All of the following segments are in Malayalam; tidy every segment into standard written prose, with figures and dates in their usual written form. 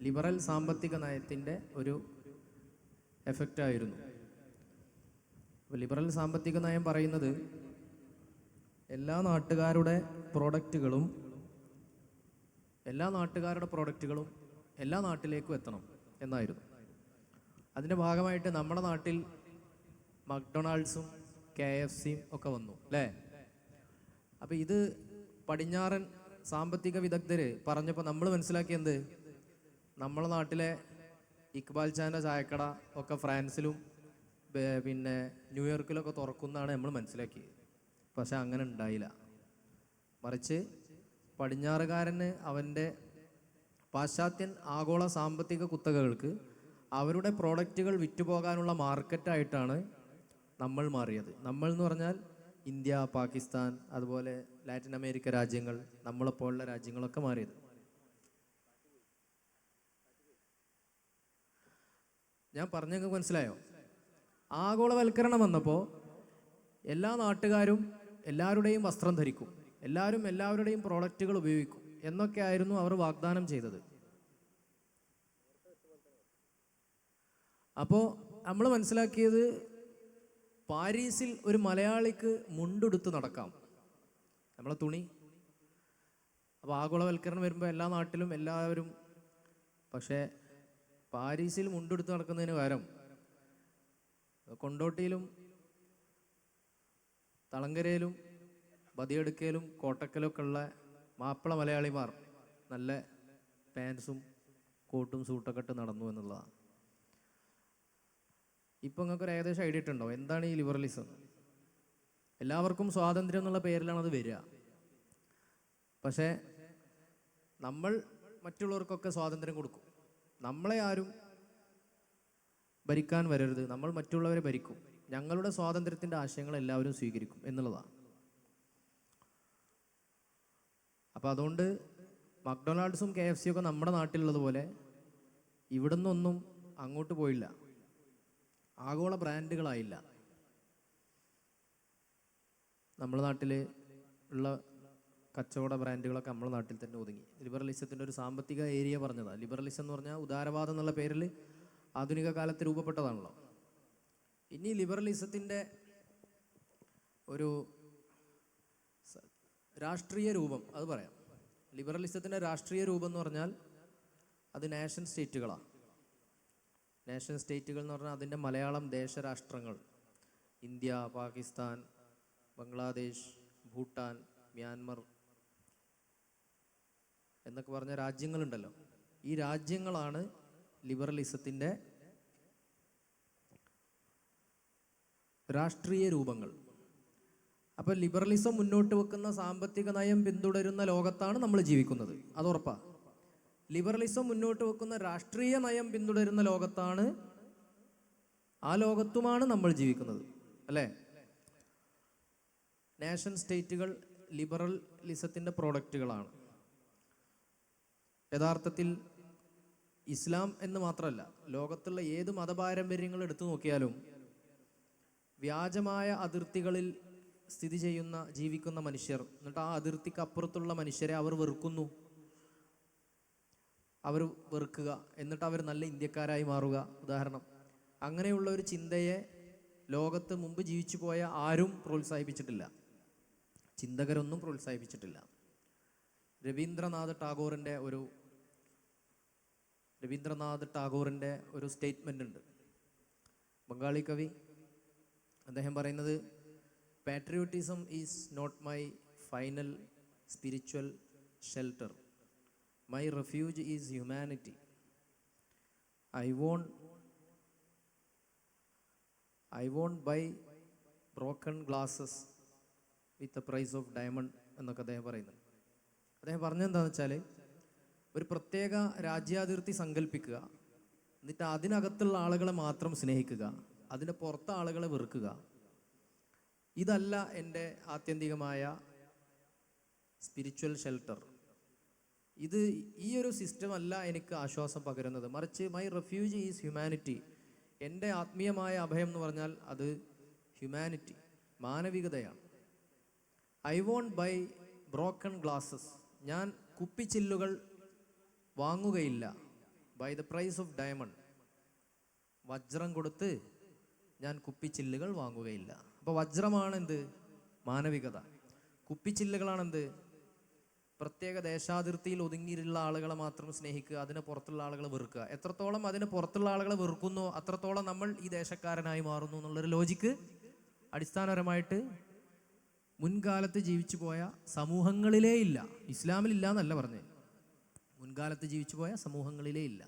ലിബറൽ സാമ്പത്തിക നയത്തിൻ്റെ ഒരു എഫക്റ്റായിരുന്നു. ലിബറൽ സാമ്പത്തിക നയം പറയുന്നത് എല്ലാ നാട്ടുകാരുടെ പ്രോഡക്റ്റുകളും എല്ലാ നാട്ടിലേക്കും എത്തണം എന്നായിരുന്നു. അതിൻ്റെ ഭാഗമായിട്ട് നമ്മുടെ നാട്ടിൽ മക്ഡൊണാൾഡ്സും KFCയും ഒക്കെ വന്നു അല്ലേ. അപ്പോൾ ഇത് പടിഞ്ഞാറൻ സാമ്പത്തിക വിദഗ്ധർ പറഞ്ഞപ്പോൾ നമ്മൾ മനസ്സിലാക്കിയത് നമ്മളെ നാട്ടിലെ ഇക്ബാൽ ചാൻ്റെ ചായക്കട ഒക്കെ ഫ്രാൻസിലും പിന്നെ ന്യൂയോർക്കിലൊക്കെ തുറക്കുന്നതാണ് നമ്മൾ മനസ്സിലാക്കിയത്. പക്ഷെ അങ്ങനെ ഉണ്ടായില്ല. മറിച്ച് പടിഞ്ഞാറുകാരന് അവൻ്റെ പാശ്ചാത്യൻ ആഗോള സാമ്പത്തിക കുത്തകകൾക്ക് അവരുടെ പ്രോഡക്റ്റുകൾ വിറ്റുപോകാനുള്ള മാർക്കറ്റായിട്ടാണ് നമ്മൾ മാറിയത്. നമ്മൾ എന്ന് പറഞ്ഞാൽ ഇന്ത്യ, പാകിസ്ഥാൻ, അതുപോലെ ലാറ്റിൻ അമേരിക്ക രാജ്യങ്ങൾ, നമ്മളെപ്പോലുള്ള രാജ്യങ്ങളൊക്കെ മാറിയത്. ഞാൻ പറഞ്ഞൊക്കെ മനസ്സിലായോ? ആഗോളവൽക്കരണം വന്നപ്പോൾ എല്ലാ നാട്ടുകാരും എല്ലാവരുടെയും വസ്ത്രം ധരിക്കും, എല്ലാവരുടെയും പ്രോഡക്റ്റുകൾ ഉപയോഗിക്കും എന്നൊക്കെ ആയിരുന്നു അവർ വാഗ്ദാനം ചെയ്തത്. അപ്പോൾ നമ്മൾ മനസ്സിലാക്കിയത് പാരീസിൽ ഒരു മലയാളിക്ക് മുണ്ടെടുത്ത് നടക്കാം, നമ്മളെ തുണി. അപ്പോൾ ആഗോളവൽക്കരണം വരുമ്പോൾ എല്ലാ നാട്ടിലും എല്ലാവരും, പക്ഷേ പാരീസിൽ മുണ്ടെടുത്ത് നടക്കുന്നതിന് പകരം കൊണ്ടോട്ടിയിലും തളങ്കരയിലും ബദിയടുക്കയിലും കോട്ടക്കലൊക്കെ ഉള്ള മാപ്പിള മലയാളിമാർ നല്ല പാൻസും കോട്ടും സൂട്ടൊക്കെ ഇട്ട് നടന്നു എന്നുള്ളതാണ്. ഇപ്പം നിങ്ങൾക്ക് ഒരു ഏകദേശം ഐഡിയ ഇട്ടുണ്ടോ എന്താണ് ഈ ലിബറലിസം? എല്ലാവർക്കും സ്വാതന്ത്ര്യം എന്നുള്ള പേരിലാണ് അത് വരിക. പക്ഷേ നമ്മൾ മറ്റുള്ളവർക്കൊക്കെ സ്വാതന്ത്ര്യം കൊടുക്കും. നമ്മളെ ആരും ഭരിക്കാൻ വരരുത്, നമ്മൾ മറ്റുള്ളവരെ ഭരിക്കും, ഞങ്ങളുടെ സ്വാതന്ത്ര്യത്തിൻ്റെ ആശയങ്ങൾ എല്ലാവരും സ്വീകരിക്കും എന്നുള്ളതാണ്. അപ്പോൾ അതുകൊണ്ട് മക്ഡൊണാൾഡ്സും KFCയും ഒക്കെ നമ്മുടെ നാട്ടിലുള്ളതുപോലെ ഇവിടെ നിന്നൊന്നും അങ്ങോട്ട് പോയില്ല, ആഗോള ബ്രാൻഡുകളായില്ല. നമ്മുടെ നാട്ടിൽ ഉള്ള കച്ചവട ബ്രാൻഡുകളൊക്കെ നമ്മുടെ നാട്ടിൽ തന്നെ ഒതുങ്ങി. ലിബറലിസത്തിൻ്റെ ഒരു സാമ്പത്തിക ഏരിയ പറഞ്ഞതാണ്. ലിബറലിസം എന്ന് പറഞ്ഞാൽ ഉദാരവാദം എന്നുള്ള പേരിൽ ആധുനിക കാലത്ത് രൂപപ്പെട്ടതാണല്ലോ. ഇനി ലിബറലിസത്തിൻ്റെ ഒരു രാഷ്ട്രീയ രൂപം അത് പറയാം. ലിബറലിസത്തിൻ്റെ രാഷ്ട്രീയ രൂപം എന്ന് പറഞ്ഞാൽ അത് നേഷൻ സ്റ്റേറ്റുകളാണ്. നേഷൻ സ്റ്റേറ്റുകൾ എന്ന് പറഞ്ഞാൽ അതിൻ്റെ മലയാളം ദേശരാഷ്ട്രങ്ങൾ, ഇന്ത്യ, പാകിസ്ഥാൻ, ബംഗ്ലാദേശ്, ഭൂട്ടാൻ, മ്യാൻമർ എന്നൊക്കെ പറഞ്ഞ രാജ്യങ്ങളുണ്ടല്ലോ. ഈ രാജ്യങ്ങളാണ് ലിബറലിസത്തിൻ്റെ രാഷ്ട്രീയ രൂപങ്ങൾ. അപ്പോൾ ലിബറലിസം മുന്നോട്ട് വെക്കുന്ന സാമ്പത്തിക നയം പിന്തുടരുന്ന ലോകത്താണ് നമ്മൾ ജീവിക്കുന്നത്, അത് ഉറപ്പാണ്. ലിബറലിസം മുന്നോട്ട് വെക്കുന്ന രാഷ്ട്രീയ നയം പിന്തുടരുന്ന ലോകത്താണ്, ആ ലോകത്തുമാണ് നമ്മൾ ജീവിക്കുന്നത് അല്ലേ. നേഷൻ സ്റ്റേറ്റുകൾ ലിബറലിസത്തിൻ്റെ പ്രോഡക്റ്റുകളാണ്. യഥാർത്ഥത്തിൽ ഇസ്ലാം എന്ന് മാത്രമല്ല, ലോകത്തുള്ള ഏത് മതപാരമ്പര്യങ്ങൾ എടുത്തു നോക്കിയാലും വ്യാജമായ അതിർത്തികളിൽ സ്ഥിതി ചെയ്യുന്ന ജീവിക്കുന്ന മനുഷ്യർ, എന്നിട്ട് ആ അതിർത്തിക്ക് അപ്പുറത്തുള്ള മനുഷ്യരെ അവർ വെറുക്കുക, എന്നിട്ട് അവർ നല്ല ഇന്ത്യക്കാരായി മാറുക. ഉദാഹരണം, അങ്ങനെയുള്ള ഒരു ചിന്തയെ ലോകത്ത് മുമ്പ് ജീവിച്ചു പോയ ആരും പ്രോത്സാഹിപ്പിച്ചിട്ടില്ല, ചിന്തകരൊന്നും പ്രോത്സാഹിപ്പിച്ചിട്ടില്ല. രവീന്ദ്രനാഥ് ടാഗോറിൻ്റെ ഒരു സ്റ്റേറ്റ്മെൻ്റ് ഉണ്ട്, ബംഗാളി കവി. അദ്ദേഹം പറയുന്നത്, patriotism is not my final spiritual shelter, my refuge is humanity. I won't buy broken glasses with the price of diamond എന്നൊക്കെ അദ്ദേഹം പറയുന്നുണ്ട്. അദ്ദേഹം പറഞ്ഞെന്താണെന്ന് വെച്ചാൽ, ഒരു പ്രത്യേക രാജ്യാതിർത്തി സങ്കല്പിക്കുക, എന്നിട്ട് അതിനകത്തുള്ള ആളുകളെ മാത്രം സ്നേഹിക്കുക, അതിൻ്റെ പുറത്തെ ആളുകളെ വെറുക്കുക. ഇതല്ല എൻ്റെ ആത്യന്തികമായ സ്പിരിച്വൽ ഷെൽട്ടർ. ഈ ഒരു സിസ്റ്റം അല്ല എനിക്ക് ആശ്വാസം പകരുന്നത്. മറിച്ച് മൈ റെഫ്യൂജ് ഈസ് ഹ്യൂമാനിറ്റി. എൻ്റെ ആത്മീയമായ അഭയം എന്ന് പറഞ്ഞാൽ അത് ഹ്യൂമാനിറ്റി, മാനവികതയാണ്. I won't buy broken glasses. ഞാൻ കുപ്പിച്ചില്ലുകൾ വാങ്ങുകയില്ല. By the price of diamond, വജ്രം കൊടുത്ത് ഞാൻ കുപ്പിച്ചില്ലുകൾ വാങ്ങുകയില്ല. അപ്പോൾ വജ്രമാണ് എന്ത്? മാനവികത. കുപ്പിച്ചില്ലുകളാണെന്ത്? പ്രത്യേക ദേശാതിർത്തിയിൽ ഒതുങ്ങിയുള്ള ആളുകളെ മാത്രം സ്നേഹിക്കുക, അതിന് പുറത്തുള്ള ആളുകളെ വെറുക്കുക. എത്രത്തോളം അതിന് പുറത്തുള്ള ആളുകളെ വെറുക്കുന്നോ അത്രത്തോളം നമ്മൾ ഈ ദേശക്കാരനായി മാറുന്നു എന്നുള്ളൊരു ലോജിക്ക് അടിസ്ഥാനപരമായിട്ട് മുൻകാലത്ത് ജീവിച്ചു പോയ സമൂഹങ്ങളിലേ ഇല്ല. ഇസ്ലാമിലില്ല എന്നല്ല പറഞ്ഞത്, മുൻകാലത്ത് ജീവിച്ചു പോയ സമൂഹങ്ങളിലേ ഇല്ല.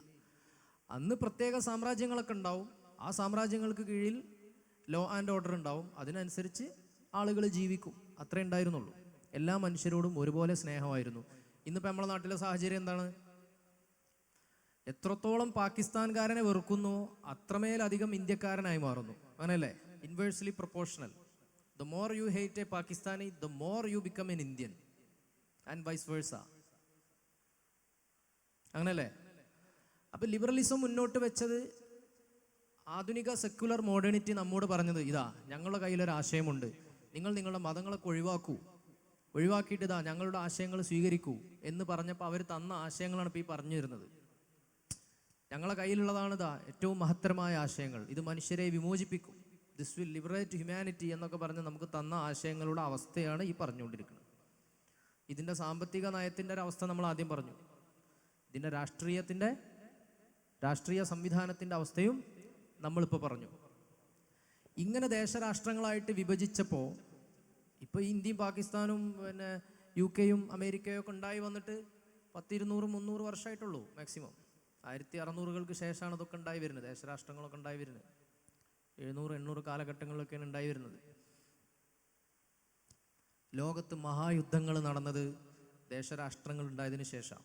അന്ന് പ്രത്യേക സാമ്രാജ്യങ്ങളൊക്കെ ഉണ്ടാവും, ആ സാമ്രാജ്യങ്ങൾക്ക് കീഴിൽ ലോ ആൻഡ് ഓർഡർ ഉണ്ടാവും, അതിനനുസരിച്ച് ആളുകൾ ജീവിക്കും, അത്രേ ഉണ്ടായിരുന്നുള്ളൂ. എല്ലാ മനുഷ്യരോടും ഒരുപോലെ സ്നേഹമായിരുന്നു. ഇന്നിപ്പോൾ നമ്മുടെ നാട്ടിലെ സാഹചര്യം എന്താണ്? എത്രത്തോളം പാകിസ്ഥാൻകാരനെ വെറുക്കുന്നു അത്രമേലധികം ഇന്ത്യക്കാരനായി മാറുന്നു. അങ്ങനെയല്ലേ? Inversely proportional. The more you hate a Pakistani, the more you become an Indian, and vice versa. അങ്ങനല്ലേ? അപ്പൊ ലിബറലിസം മുന്നോട്ട് വെച്ചത്, ആധുനിക സെക്യുലർ മോഡേണിറ്റി നമ്മോട് പറഞ്ഞത് ഇതാ, ഞങ്ങളുടെ കയ്യിലൊരു ആശയമുണ്ട്, നിങ്ങൾ നിങ്ങളുടെ മതങ്ങളൊക്കെ ഒഴിവാക്കിയിട്ട് ഇതാ ഞങ്ങളുടെ ആശയങ്ങൾ സ്വീകരിക്കൂ എന്ന് പറഞ്ഞപ്പോൾ അവർ തന്ന ആശയങ്ങളാണ് ഇപ്പോൾ ഈ പറഞ്ഞു തരുന്നത്. ഞങ്ങളുടെ കയ്യിലുള്ളതാണ് ഇതാ ഏറ്റവും മഹത്തരമായ ആശയങ്ങൾ, ഇത് മനുഷ്യരെ വിമോചിപ്പിക്കും, ദിസ് വിൽ ലിബറേറ്റ് ഹ്യൂമാനിറ്റി എന്നൊക്കെ പറഞ്ഞ് നമുക്ക് തന്ന ആശയങ്ങളുടെ അവസ്ഥയാണ് ഈ പറഞ്ഞുകൊണ്ടിരിക്കുന്നത്. ഇതിൻ്റെ സാമ്പത്തിക നയത്തിൻ്റെ ഒരു അവസ്ഥ നമ്മൾ ആദ്യം പറഞ്ഞു. ഇതിൻ്റെ രാഷ്ട്രീയ സംവിധാനത്തിൻ്റെ അവസ്ഥയും നമ്മളിപ്പോൾ പറഞ്ഞു. ഇങ്ങനെ ദേശരാഷ്ട്രങ്ങളായിട്ട് വിഭജിച്ചപ്പോൾ ഇപ്പോൾ ഇന്ത്യയും പാകിസ്ഥാനും പിന്നെ UK-യും അമേരിക്കയും ഒക്കെ ഉണ്ടായി വന്നിട്ട് 200-300 വർഷമായിട്ടുള്ളൂ മാക്സിമം. 1600-കൾക്ക് ശേഷമാണ് ഇതൊക്കെ ഉണ്ടായി വരുന്നത്, ദേശരാഷ്ട്രങ്ങളൊക്കെ ഉണ്ടായി വരുന്നത്. 700-800 കാലഘട്ടങ്ങളിലൊക്കെയാണ് ഉണ്ടായി വരുന്നത്. ലോകത്ത് മഹായുദ്ധങ്ങൾ നടന്നത് ദേശരാഷ്ട്രങ്ങൾ ഉണ്ടായതിനു ശേഷം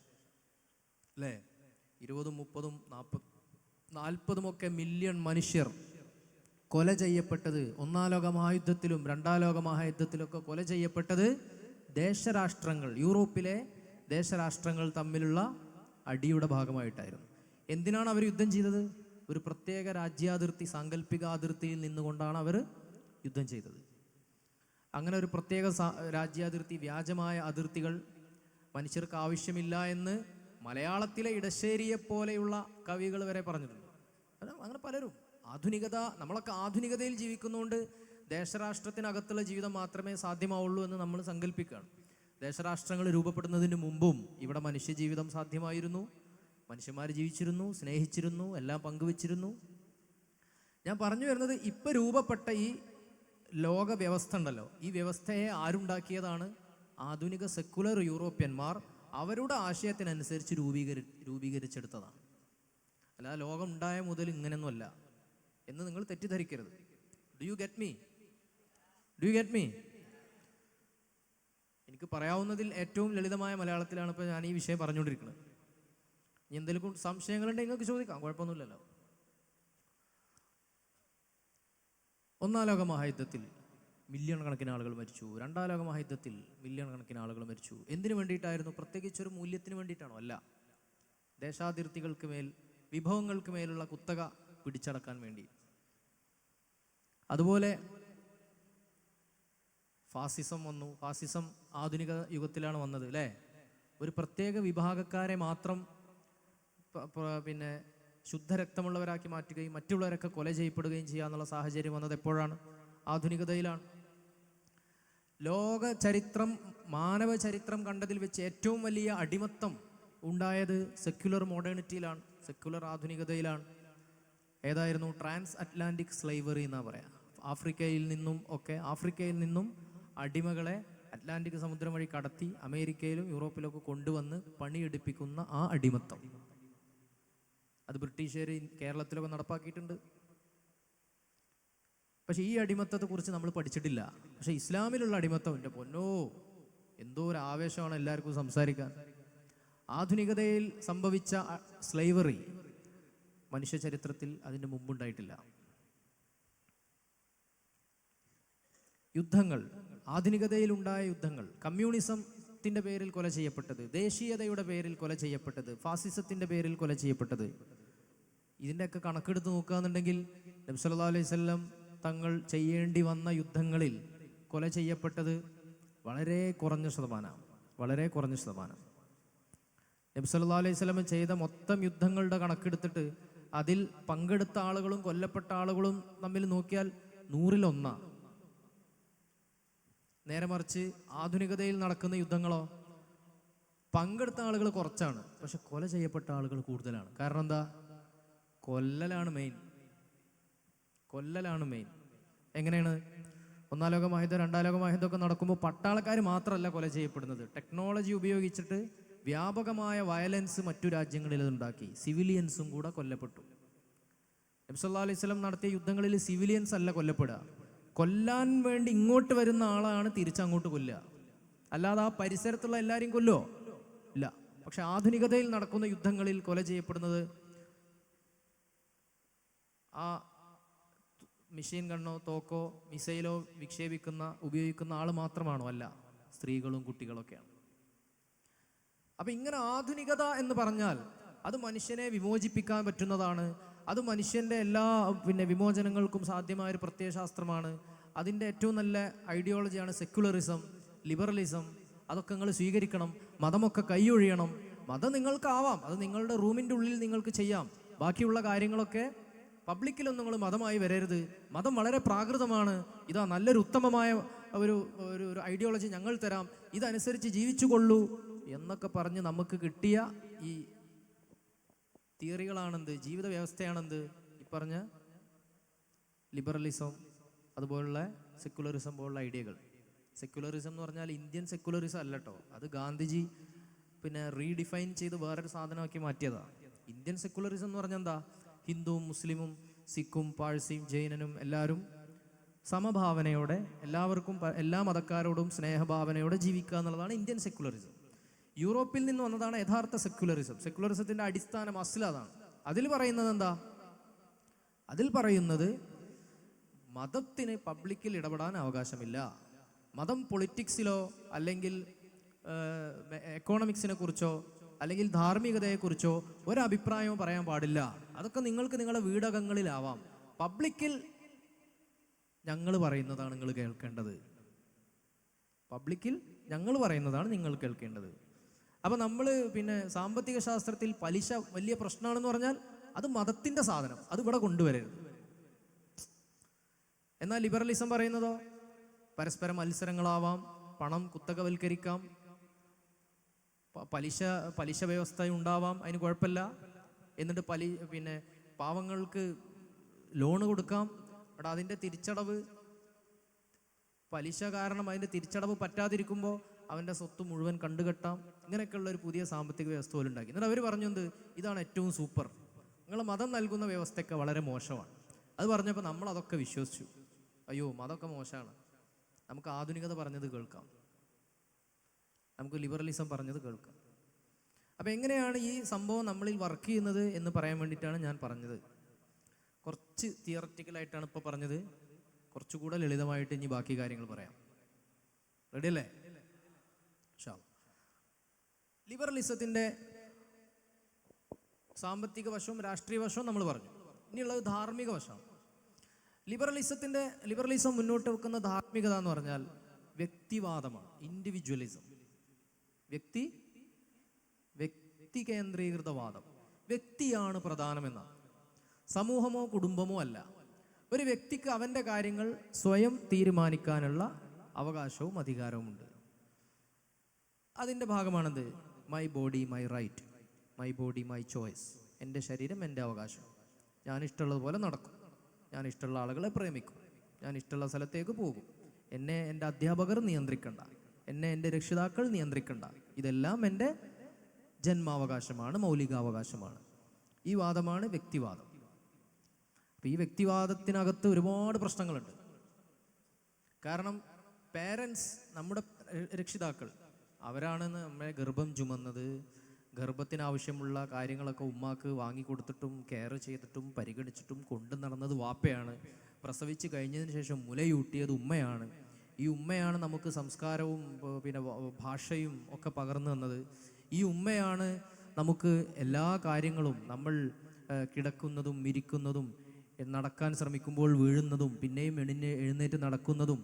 അല്ലേ? 20, 30, 40 ഒക്കെ മില്യൺ മനുഷ്യർ കൊല ചെയ്യപ്പെട്ടത്, ഒന്നാം ലോക മഹായുദ്ധത്തിലും രണ്ടാം ലോക മഹായുദ്ധത്തിലൊക്കെ കൊല ചെയ്യപ്പെട്ടത് ദേശരാഷ്ട്രങ്ങൾ, യൂറോപ്പിലെ ദേശരാഷ്ട്രങ്ങൾ തമ്മിലുള്ള അടിയുടെ ഭാഗമായിട്ടായിരുന്നു. എന്തിനാണ് അവർ യുദ്ധം ചെയ്തത്? ഒരു പ്രത്യേക രാജ്യാതിർത്തി, സാങ്കല്പിക അതിർത്തിയിൽ നിന്നുകൊണ്ടാണ് അവർ യുദ്ധം ചെയ്തത്. അങ്ങനെ ഒരു പ്രത്യേക രാജ്യാതിർത്തി, വ്യാജമായ അതിർത്തികൾ മനുഷ്യർക്ക് ആവശ്യമില്ല എന്ന് മലയാളത്തിലെ ഇടശ്ശേരിയെ പോലെയുള്ള കവികൾ വരെ പറഞ്ഞിട്ടുണ്ട്. അങ്ങനെ പലരും. നമ്മളൊക്കെ ആധുനികതയിൽ ജീവിക്കുന്നതുകൊണ്ട് ദേശരാഷ്ട്രത്തിനകത്തുള്ള ജീവിതം മാത്രമേ സാധ്യമാവുള്ളൂ എന്ന് നമ്മൾ സങ്കല്പിക്കുകയാണ്. ദേശരാഷ്ട്രങ്ങൾ രൂപപ്പെടുന്നതിന് മുമ്പും ഇവിടെ മനുഷ്യജീവിതം സാധ്യമായിരുന്നു, മനുഷ്യന്മാർ ജീവിച്ചിരുന്നു, സ്നേഹിച്ചിരുന്നു, എല്ലാം പങ്കുവച്ചിരുന്നു. ഞാൻ പറഞ്ഞു വരുന്നത്, ഇപ്പം രൂപപ്പെട്ട ഈ ലോക വ്യവസ്ഥ ഉണ്ടല്ലോ, ഈ വ്യവസ്ഥയെ ആരുണ്ടാക്കിയതാണ്? ആധുനിക സെക്കുലർ യൂറോപ്യന്മാർ അവരുടെ ആശയത്തിനനുസരിച്ച് രൂപീകരിച്ചെടുത്തതാണ്. അല്ലാതെ ലോകം ഉണ്ടായ മുതൽ ഇങ്ങനെയൊന്നുമല്ല എന്ന് നിങ്ങൾ തെറ്റിദ്ധരിക്കരുത്. Do you get me? എനിക്ക് പറയാവുന്നതിൽ ഏറ്റവും ലളിതമായ മലയാളത്തിലാണ് ഇപ്പോൾ ഞാൻ ഈ വിഷയം പറഞ്ഞുകൊണ്ടിരിക്കുന്നത്. ഇനി എന്തെങ്കിലും സംശയങ്ങളുണ്ടെങ്കിൽ നിങ്ങൾക്ക് ചോദിക്കാം, കുഴപ്പമൊന്നുമില്ലല്ലോ. ഒന്നാം ലോക മഹായുദ്ധത്തിൽ മില്യൺ കണക്കിന് ആളുകൾ മരിച്ചു, രണ്ടാം ലോക മഹായുദ്ധത്തിൽ മില്യൺ കണക്കിന് ആളുകൾ മരിച്ചു. എന്തിനു വേണ്ടിയിട്ടായിരുന്നു? പ്രത്യേകിച്ചൊരു മൂല്യത്തിന് വേണ്ടിയിട്ടാണോ? അല്ല. ദേശാതിർത്തികൾക്ക് മേൽ, വിഭവങ്ങൾക്ക് മേലുള്ള കുത്തക പിടിച്ചടക്കാൻ വേണ്ടി. അതുപോലെ ഫാസിസം വന്നു. ഫാസിസം ആധുനിക യുഗത്തിലാണ് വന്നത് അല്ലേ? ഒരു പ്രത്യേക വിഭാഗക്കാരെ മാത്രം പിന്നെ ശുദ്ധരക്തമുള്ളവരാക്കി മാറ്റുകയും മറ്റുള്ളവരൊക്കെ കൊല ചെയ്യപ്പെടുകയും ചെയ്യാന്നുള്ള സാഹചര്യം വന്നത് എപ്പോഴാണ്? ആധുനികതയിലാണ്. ലോക ചരിത്രം, മാനവ ചരിത്രം കണ്ടതിൽ വെച്ച് ഏറ്റവും വലിയ അടിമത്തം ഉണ്ടായത് സെക്യുലർ മോഡേണിറ്റിയിലാണ്, സെക്യുലർ ആധുനികതയിലാണ്. ഏതായിരുന്നു? ട്രാൻസ് അറ്റ്ലാന്റിക് സ്ലൈവറി എന്നാ പറയാം. ആഫ്രിക്കയിൽ നിന്നും അടിമകളെ അറ്റ്ലാന്റിക് സമുദ്രം വഴി കടത്തി അമേരിക്കയിലും യൂറോപ്പിലൊക്കെ കൊണ്ടുവന്ന് പണിയെടുപ്പിക്കുന്ന ആ അടിമത്തം, അത് ബ്രിട്ടീഷുകാർ കേരളത്തിലൊക്കെ നടപ്പാക്കിയിട്ടുണ്ട്. പക്ഷെ ഈ അടിമത്തത്തെക്കുറിച്ച് നമ്മൾ പഠിച്ചിട്ടില്ല. പക്ഷെ ഇസ്ലാമിലുള്ള അടിമത്തം, എൻ്റെ പൊന്നോ, എന്തോ ഒരു ആവേശമാണ് എല്ലാവർക്കും സംസാരിക്കാൻ. ആധുനികതയിൽ സംഭവിച്ച സ്ലൈവറി മനുഷ്യ ചരിത്രത്തിൽ അതിന് മുമ്പുണ്ടായിട്ടില്ല. യുദ്ധങ്ങൾ, ആധുനികതയിലുണ്ടായ യുദ്ധങ്ങൾ, കമ്മ്യൂണിസത്തിൻ്റെ പേരിൽ കൊല ചെയ്യപ്പെട്ടത്, ദേശീയതയുടെ പേരിൽ കൊല ചെയ്യപ്പെട്ടത്, ഫാസിസത്തിൻ്റെ പേരിൽ കൊല ചെയ്യപ്പെട്ടത്, ഇതിൻ്റെയൊക്കെ കണക്കെടുത്ത് നോക്കുകയെന്നുണ്ടെങ്കിൽ നബി സല്ലല്ലാഹു അലൈഹി വസല്ലം തങ്ങൾ ചെയ്യേണ്ടി വന്ന യുദ്ധങ്ങളിൽ കൊല ചെയ്യപ്പെട്ടത് വളരെ കുറഞ്ഞ ശതമാനം. നബി സല്ലല്ലാഹു അലൈഹി വസല്ലം ചെയ്ത മൊത്തം യുദ്ധങ്ങളുടെ കണക്കെടുത്തിട്ട് അതിൽ പങ്കെടുത്ത ആളുകളും കൊല്ലപ്പെട്ട ആളുകളും തമ്മിൽ നോക്കിയാൽ 100-1. നേരെ മറിച്ച് ആധുനികതയിൽ നടക്കുന്ന യുദ്ധങ്ങളോ പങ്കെടുത്ത ആളുകൾ കുറച്ചാണ്, പക്ഷെ കൊല ചെയ്യപ്പെട്ട ആളുകൾ കൂടുതലാണ്. കാരണം എന്താ? കൊല്ലലാണ് മെയിൻ. എങ്ങനെയാണ്? 1-ാം ലോക മഹായുദ്ധം 2-ാം ലോക മഹായുദ്ധമൊക്കെ നടക്കുമ്പോൾ പട്ടാളക്കാർ മാത്രമല്ല കൊല ചെയ്യപ്പെടുന്നത്. ടെക്നോളജി ഉപയോഗിച്ചിട്ട് വ്യാപകമായ വയലൻസ് മറ്റു രാജ്യങ്ങളിൽ ഉണ്ടാക്കി. സിവിലിയൻസും കൂടെ കൊല്ലപ്പെട്ടു. നബി സല്ലല്ലാഹു അലൈഹി വസല്ലം നടത്തിയ യുദ്ധങ്ങളിൽ സിവിലിയൻസ് അല്ല കൊല്ലപ്പെടുക, കൊല്ലാൻ വേണ്ടി ഇങ്ങോട്ട് വരുന്ന ആളാണ് തിരിച്ചങ്ങോട്ട് കൊല്ലുക. അല്ലാതെ ആ പരിസരത്തുള്ള എല്ലാവരെയും കൊല്ലുമോ? ഇല്ല. പക്ഷെ ആധുനികതയിൽ നടക്കുന്ന യുദ്ധങ്ങളിൽ കൊല ചെയ്യപ്പെടുന്നത് ആ മെഷീൻ ഗണ്ണോ തോക്കോ മിസൈലോ ഉപയോഗിക്കുന്ന ആൾ മാത്രമാണോ? അല്ല, സ്ത്രീകളും കുട്ടികളൊക്കെയാണ്. അപ്പൊ ഇങ്ങനെ ആധുനികത എന്ന് പറഞ്ഞാൽ അത് മനുഷ്യനെ വിമോചിപ്പിക്കാൻ പറ്റുന്നതാണ്. അത് മനുഷ്യന്റെ എല്ലാ വിമോചനങ്ങൾക്കും സാധ്യമായ ഒരു പ്രത്യയശാസ്ത്രമാണ്. അതിൻ്റെ ഏറ്റവും നല്ല ഐഡിയോളജിയാണ് സെക്യുലറിസം, ലിബറലിസം. അതൊക്കെ നിങ്ങൾ സ്വീകരിക്കണം. മതമൊക്കെ കൈയൊഴിയണം. മതം നിങ്ങൾക്കാവാം, അത് നിങ്ങളുടെ റൂമിൻ്റെ ഉള്ളിൽ നിങ്ങൾക്ക് ചെയ്യാം. ബാക്കിയുള്ള കാര്യങ്ങളൊക്കെ പബ്ലിക്കിലൊന്നും നിങ്ങൾ മതമായി വരരുത്. മതം വളരെ പ്രാകൃതമാണ്. ഇതാ നല്ലൊരു ഉത്തമമായ ഒരു ഐഡിയോളജി ഞങ്ങൾ തരാം, ഇതനുസരിച്ച് ജീവിച്ചുകൊള്ളൂ എന്നൊക്കെ പറഞ്ഞ് നമുക്ക് കിട്ടിയ ഈ തിയറികളാണെന്ത്? ജീവിത വ്യവസ്ഥയാണെന്ത്? ഈ പറഞ്ഞ ലിബറലിസം, അതുപോലുള്ള സെക്യുലറിസം പോലുള്ള ഐഡിയകൾ. സെക്യുലറിസം എന്ന് പറഞ്ഞാൽ ഇന്ത്യൻ സെക്യുലറിസം അല്ല കേട്ടോ, അത് ഗാന്ധിജി റീഡിഫൈൻ ചെയ്ത് വേറൊരു സാധനമാക്കി മാറ്റിയതാണ്. ഇന്ത്യൻ സെക്യുലറിസം എന്ന് പറഞ്ഞാൽ എന്താ? ഹിന്ദുവും മുസ്ലിമും സിഖും പാഴ്സിയും ജൈനനും എല്ലാവരും സമഭാവനയോടെ, എല്ലാവർക്കും എല്ലാ മതക്കാരോടും സ്നേഹഭാവനയോടെ ജീവിക്കുക എന്നുള്ളതാണ് ഇന്ത്യൻ സെക്യുലറിസം. യൂറോപ്പിൽ നിന്ന് വന്നതാണ് യഥാർത്ഥ സെക്യുലറിസം. സെക്യുലറിസത്തിന്റെ അടിസ്ഥാനം അതാണ്. അതിൽ പറയുന്നത് എന്താ? അതിൽ പറയുന്നത് മതത്തിന് പബ്ലിക്കിൽ ഇടപെടാൻ അവകാശമില്ല. മതം പൊളിറ്റിക്സിലോ അല്ലെങ്കിൽ എക്കോണമിക്സിനെ കുറിച്ചോ അല്ലെങ്കിൽ ധാർമ്മികതയെക്കുറിച്ചോ ഒരഭിപ്രായവും പറയാൻ പാടില്ല. അതൊക്കെ നിങ്ങൾക്ക് നിങ്ങളുടെ വീടകങ്ങളിലാവാം. പബ്ലിക്കിൽ ഞങ്ങൾ പറയുന്നതാണ് നിങ്ങൾ കേൾക്കേണ്ടത്. പബ്ലിക്കിൽ ഞങ്ങൾ പറയുന്നതാണ് നിങ്ങൾ കേൾക്കേണ്ടത്. അപ്പം നമ്മൾ സാമ്പത്തിക ശാസ്ത്രത്തിൽ പലിശ വലിയ പ്രശ്നമാണെന്ന് പറഞ്ഞാൽ അത് മതത്തിൻ്റെ സാധനം, അത് ഇവിടെ കൊണ്ടുവരരുത്. എന്നാൽ ലിബറലിസം പറയുന്നതോ പരസ്പര മത്സരങ്ങളാവാം, പണം കുത്തകവൽക്കരിക്കാം, പലിശ വ്യവസ്ഥ ഉണ്ടാവാം, അതിന് കുഴപ്പമില്ല. എന്നിട്ട് പാവങ്ങൾക്ക് ലോണ് കൊടുക്കാം. അവിടെ അതിൻ്റെ തിരിച്ചടവ്, പലിശ കാരണം അതിൻ്റെ തിരിച്ചടവ് പറ്റാതിരിക്കുമ്പോൾ അവൻ്റെ സ്വത്ത് മുഴുവൻ കണ്ടുകെട്ടാം. ഇങ്ങനെയൊക്കെയുള്ള ഒരു പുതിയ സാമ്പത്തിക വ്യവസ്ഥ പോലും ഉണ്ടാക്കി. എന്നിട്ട് അവർ പറഞ്ഞു എന്ത്? ഇതാണ് ഏറ്റവും സൂപ്പർ, നിങ്ങൾ മതം നൽകുന്ന വ്യവസ്ഥയൊക്കെ വളരെ മോശമാണ്. അത് പറഞ്ഞപ്പോൾ നമ്മൾ അതൊക്കെ വിശ്വസിച്ചു. അയ്യോ മതമൊക്കെ മോശമാണ്, നമുക്ക് ആധുനികത പറഞ്ഞത് കേൾക്കാം, നമുക്ക് ലിബറലിസം പറഞ്ഞത് കേൾക്കാം. അപ്പം എങ്ങനെയാണ് ഈ സംഭവം നമ്മളിൽ വർക്ക് ചെയ്യുന്നത് എന്ന് പറയാൻ വേണ്ടിയിട്ടാണ് ഞാൻ പറഞ്ഞത്. കുറച്ച് തിയററ്റിക്കലായിട്ടാണ് ഇപ്പോൾ പറഞ്ഞത്, കുറച്ചുകൂടെ ലളിതമായിട്ട് ഇനി ബാക്കി കാര്യങ്ങൾ പറയാം. റെഡി അല്ലേ? ലിബറലിസത്തിൻ്റെ സാമ്പത്തിക വശവും രാഷ്ട്രീയ വശവും നമ്മൾ പറഞ്ഞു. ഇനിയുള്ളത് ധാർമ്മിക വശമാണ്. ലിബറലിസം മുന്നോട്ട് വെക്കുന്ന ധാർമ്മികത എന്ന് പറഞ്ഞാൽ വ്യക്തിവാദമാണ്, ഇൻഡിവിജ്വലിസം. വ്യക്തി കേന്ദ്രീകൃതവാദം. വ്യക്തിയാണ് പ്രധാനമെന്നാണ്, സമൂഹമോ കുടുംബമോ അല്ല. ഒരു വ്യക്തിക്ക് അവൻ്റെ കാര്യങ്ങൾ സ്വയം തീരുമാനിക്കാനുള്ള അവകാശവും അധികാരവുമുണ്ട്. അതിൻ്റെ ഭാഗമാണെന്ത്? My body my right, my body my choice. എൻ്റെ ശരീരം എൻ്റെ അവകാശം. ഞാൻ ഇഷ്ടമുള്ളതുപോലെ നടക്കും, ഞാൻ ഇഷ്ടമുള്ള ആളുകളെ പ്രേമിക്കും, ഞാൻ ഇഷ്ടമുള്ള സ്ഥലത്തേക്ക് പോകും. എന്നെ എൻ്റെ അധ്യാപകർ നിയന്ത്രിക്കണ്ട, എന്നെ എൻ്റെ രക്ഷിതാക്കൾ നിയന്ത്രിക്കണ്ട. ഇതെല്ലാം എൻ്റെ ജന്മാവകാശമാണ്, മൗലികാവകാശമാണ്. ഈ വാദമാണ് വ്യക്തിവാദം. അപ്പം ഈ വ്യക്തിവാദത്തിനകത്ത് ഒരുപാട് പ്രശ്നങ്ങളുണ്ട്. കാരണം പേരൻസ്, നമ്മുടെ രക്ഷിതാക്കൾ, അവരാണ് നമ്മളെ ഗർഭം ചുമന്നത്. ഗർഭത്തിനാവശ്യമുള്ള കാര്യങ്ങളൊക്കെ ഉമ്മാക്ക് വാങ്ങിക്കൊടുത്തിട്ടും കെയർ ചെയ്തിട്ടും പരിഗണിച്ചിട്ടും കൊണ്ടു നടന്നത് വാപ്പയാണ്. പ്രസവിച്ച് കഴിഞ്ഞതിന് ശേഷം മുലയൂട്ടിയത് ഉമ്മയാണ്. ഈ ഉമ്മയാണ് നമുക്ക് സംസ്കാരവും ഭാഷയും ഒക്കെ പകർന്നു തന്നത്. ഈ ഉമ്മയാണ് നമുക്ക് എല്ലാ കാര്യങ്ങളും, നമ്മൾ കിടക്കുന്നതും ഇരിക്കുന്നതും നടക്കാൻ ശ്രമിക്കുമ്പോൾ വീഴുന്നതും പിന്നെയും എഴുന്നേറ്റ് നടക്കുന്നതും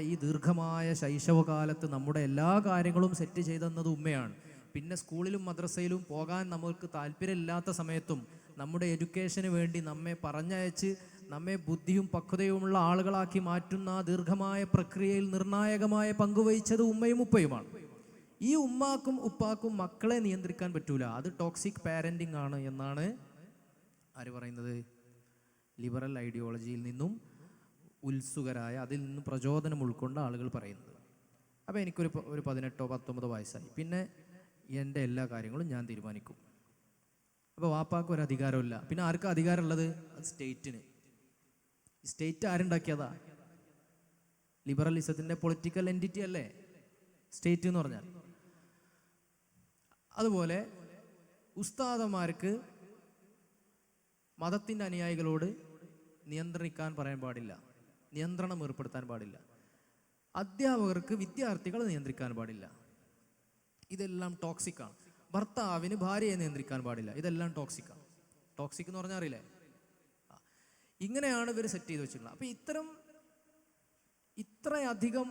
ഈ ദീർഘമായ ശൈശവകാലത്ത് നമ്മുടെ എല്ലാ കാര്യങ്ങളും സെറ്റ് ചെയ്തെന്നത് ഉമ്മയാണ്. പിന്നെ സ്കൂളിലും മദ്രസയിലും പോകാൻ നമുക്ക് താല്പര്യമില്ലാത്ത സമയത്തും നമ്മുടെ എഡ്യൂക്കേഷന് വേണ്ടി നമ്മെ പറഞ്ഞയച്ച് നമ്മെ ബുദ്ധിയും പക്വതയുമുള്ള ആളുകളാക്കി മാറ്റുന്ന ആ ദീർഘമായ പ്രക്രിയയിൽ നിർണായകമായ പങ്കുവഹിച്ചത് ഉമ്മയും ഉപ്പയുമാണ്. ഈ ഉമ്മാക്കും ഉപ്പാക്കും മക്കളെ നിയന്ത്രിക്കാൻ പറ്റൂല. അത് ടോക്സിക് പാരന്റിങ് ആണ് എന്നാണ് ആര് പറയുന്നത്? ലിബറൽ ഐഡിയോളജിയിൽ നിന്നും ഉത്സുകരായ, അതിൽ നിന്നും പ്രചോദനം ഉൾക്കൊണ്ട ആളുകൾ പറയുന്നത്. അപ്പോൾ എനിക്കൊരു 18-19 വയസ്സായി. പിന്നെ എൻ്റെ എല്ലാ കാര്യങ്ങളും ഞാൻ തീരുമാനിക്കും. അപ്പോൾ വാപ്പാക്ക് ഒരു അധികാരമില്ല. പിന്നെ ആർക്കാ അധികാരമുള്ളത്? അത് സ്റ്റേറ്റിന്. സ്റ്റേറ്റ് ആരുണ്ടാക്കിയതാ? ലിബറലിസത്തിൻ്റെ പൊളിറ്റിക്കൽ എൻറ്റിറ്റി അല്ലേ സ്റ്റേറ്റ് എന്ന് പറഞ്ഞാൽ. അതുപോലെ ഉസ്താദന്മാർക്ക് മതത്തിൻ്റെ അനുയായികളോട് നിയന്ത്രിക്കാൻ പറയാൻ പാടില്ല, നിയന്ത്രണം ഏർപ്പെടുത്താൻ പാടില്ല. അധ്യാപകർക്ക് വിദ്യാർത്ഥികളെ നിയന്ത്രിക്കാൻ പാടില്ല. ഇതെല്ലാം ടോക്സിക്കാണ്. ഭർത്താവിന് ഭാര്യയെ നിയന്ത്രിക്കാൻ പാടില്ല. ഇതെല്ലാം ടോക്സിക്കാണ്. ടോക്സിക് എന്ന് പറഞ്ഞാൽ അറിയില്ലേ? ഇങ്ങനെയാണ് ഇവർ സെറ്റ് ചെയ്ത് വെച്ചിട്ടുള്ളത്. അപ്പോൾ ഇത്രയധികം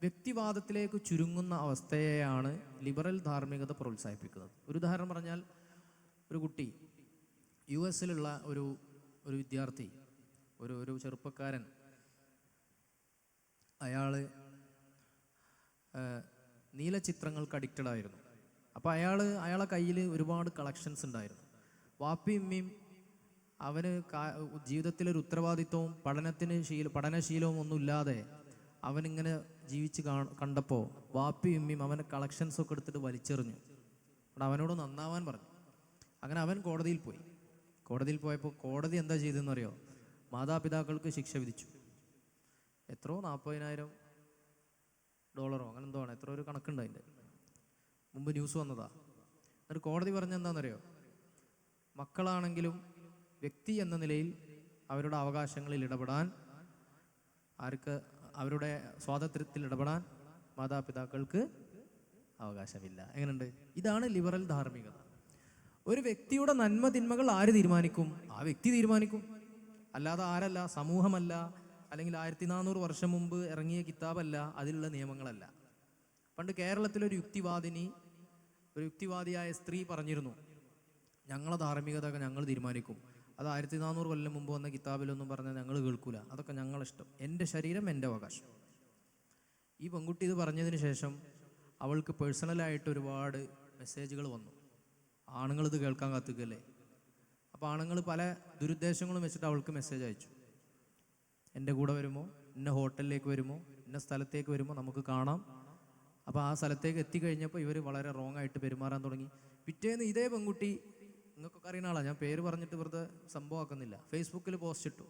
വ്യക്തിവാദത്തിലേക്ക് ചുരുങ്ങുന്ന അവസ്ഥയെയാണ് ലിബറൽ ധാർമ്മികത പ്രോത്സാഹിപ്പിക്കുന്നത്. ഒരു ഉദാഹരണം പറഞ്ഞാൽ, ഒരു കുട്ടി, US-ലുള്ള ഒരു വിദ്യാർത്ഥി, ഒരു ചെറുപ്പക്കാരൻ, നീലചിത്രങ്ങൾക്ക് അഡിക്റ്റഡ് ആയിരുന്നു. അപ്പോൾ അയാളെ കയ്യിൽ ഒരുപാട് കളക്ഷൻസ് ഉണ്ടായിരുന്നു. വാപ്പിയും ഉമ്മയും അവന് ജീവിതത്തിലൊരു ഉത്തരവാദിത്വവും പഠനശീലവും ഒന്നുമില്ലാതെ അവനിങ്ങനെ ജീവിച്ച് കണ്ടപ്പോൾ വാപ്പിയും ഉമ്മയും അവൻ്റെ കളക്ഷൻസൊക്കെ എടുത്തിട്ട് വലിച്ചെറിഞ്ഞു. അവിടെ അവനോട് നന്നാവാൻ പറഞ്ഞു. അങ്ങനെ അവൻ കോടതിയിൽ പോയി. കോടതിയിൽ പോയപ്പോൾ കോടതി എന്താ ചെയ്തതെന്നറിയോ? മാതാപിതാക്കൾക്ക് ശിക്ഷ വിധിച്ചു. എത്രയോ $40,000 അങ്ങനെ എന്തോ ആണ്, എത്ര ഒരു കണക്കുണ്ട് അതിൻ്റെ. മുമ്പ് ന്യൂസ് വന്നതാ. എന്നിട്ട് കോടതി പറഞ്ഞെന്താണെന്നറിയോ? മക്കളാണെങ്കിലും വ്യക്തി എന്ന നിലയിൽ അവരുടെ അവകാശങ്ങളിൽ ഇടപെടാൻ, അവരുടെ സ്വാതന്ത്ര്യത്തിൽ ഇടപെടാൻ മാതാപിതാക്കൾക്ക് അവകാശമില്ല. എങ്ങനെയുണ്ട്? ഇതാണ് ലിബറൽ ധാർമ്മികത. ഒരു വ്യക്തിയുടെ നന്മ തിന്മകൾ ആര് തീരുമാനിക്കും? ആ വ്യക്തി തീരുമാനിക്കും. അല്ലാതെ ആരല്ല, സമൂഹമല്ല, അല്ലെങ്കിൽ 1400 വർഷം മുമ്പ് ഇറങ്ങിയ കിതാബല്ല, അതിലുള്ള നിയമങ്ങളല്ല. പണ്ട് കേരളത്തിലൊരു യുക്തിവാദിയായ സ്ത്രീ പറഞ്ഞിരുന്നു, ഞങ്ങളെ ധാർമ്മികത ഞങ്ങൾ തീരുമാനിക്കും. അത് 1400 കൊല്ലം മുമ്പ് വന്ന കിതാബിലൊന്നും പറഞ്ഞാൽ ഞങ്ങൾ കേൾക്കൂല. അതൊക്കെ ഞങ്ങളിഷ്ടം. എൻ്റെ ശരീരം എൻ്റെ അവകാശം. ഈ പെൺകുട്ടി ഇത് പറഞ്ഞതിന് ശേഷം അവൾക്ക് പേഴ്സണലായിട്ട് ഒരുപാട് മെസ്സേജുകൾ വന്നു. ആണുങ്ങളിത് കേൾക്കാൻ കാത്തുക്കല്ലേ. അപ്പോൾ ആണുങ്ങൾ പല ദുരുദ്ദേശങ്ങളും വെച്ചിട്ട് അവൾക്ക് മെസ്സേജ് അയച്ചു. എൻ്റെ കൂടെ വരുമോ, ഇന്ന ഹോട്ടലിലേക്ക് വരുമോ, ഇന്ന സ്ഥലത്തേക്ക് വരുമോ, നമുക്ക് കാണാം. അപ്പോൾ ആ സ്ഥലത്തേക്ക് എത്തിക്കഴിഞ്ഞപ്പോൾ ഇവർ വളരെ റോങ് ആയിട്ട് പെരുമാറാൻ തുടങ്ങി. പിറ്റേന്ന് ഇതേ പെൺകുട്ടി, നിങ്ങൾക്കൊക്കെ അറിയുന്ന ആളാണ്, ഞാൻ പേര് പറഞ്ഞിട്ട് വെറുതെ സംഭവമാക്കുന്നില്ല, ഫേസ്ബുക്കിൽ പോസ്റ്റ് ഇട്ടു.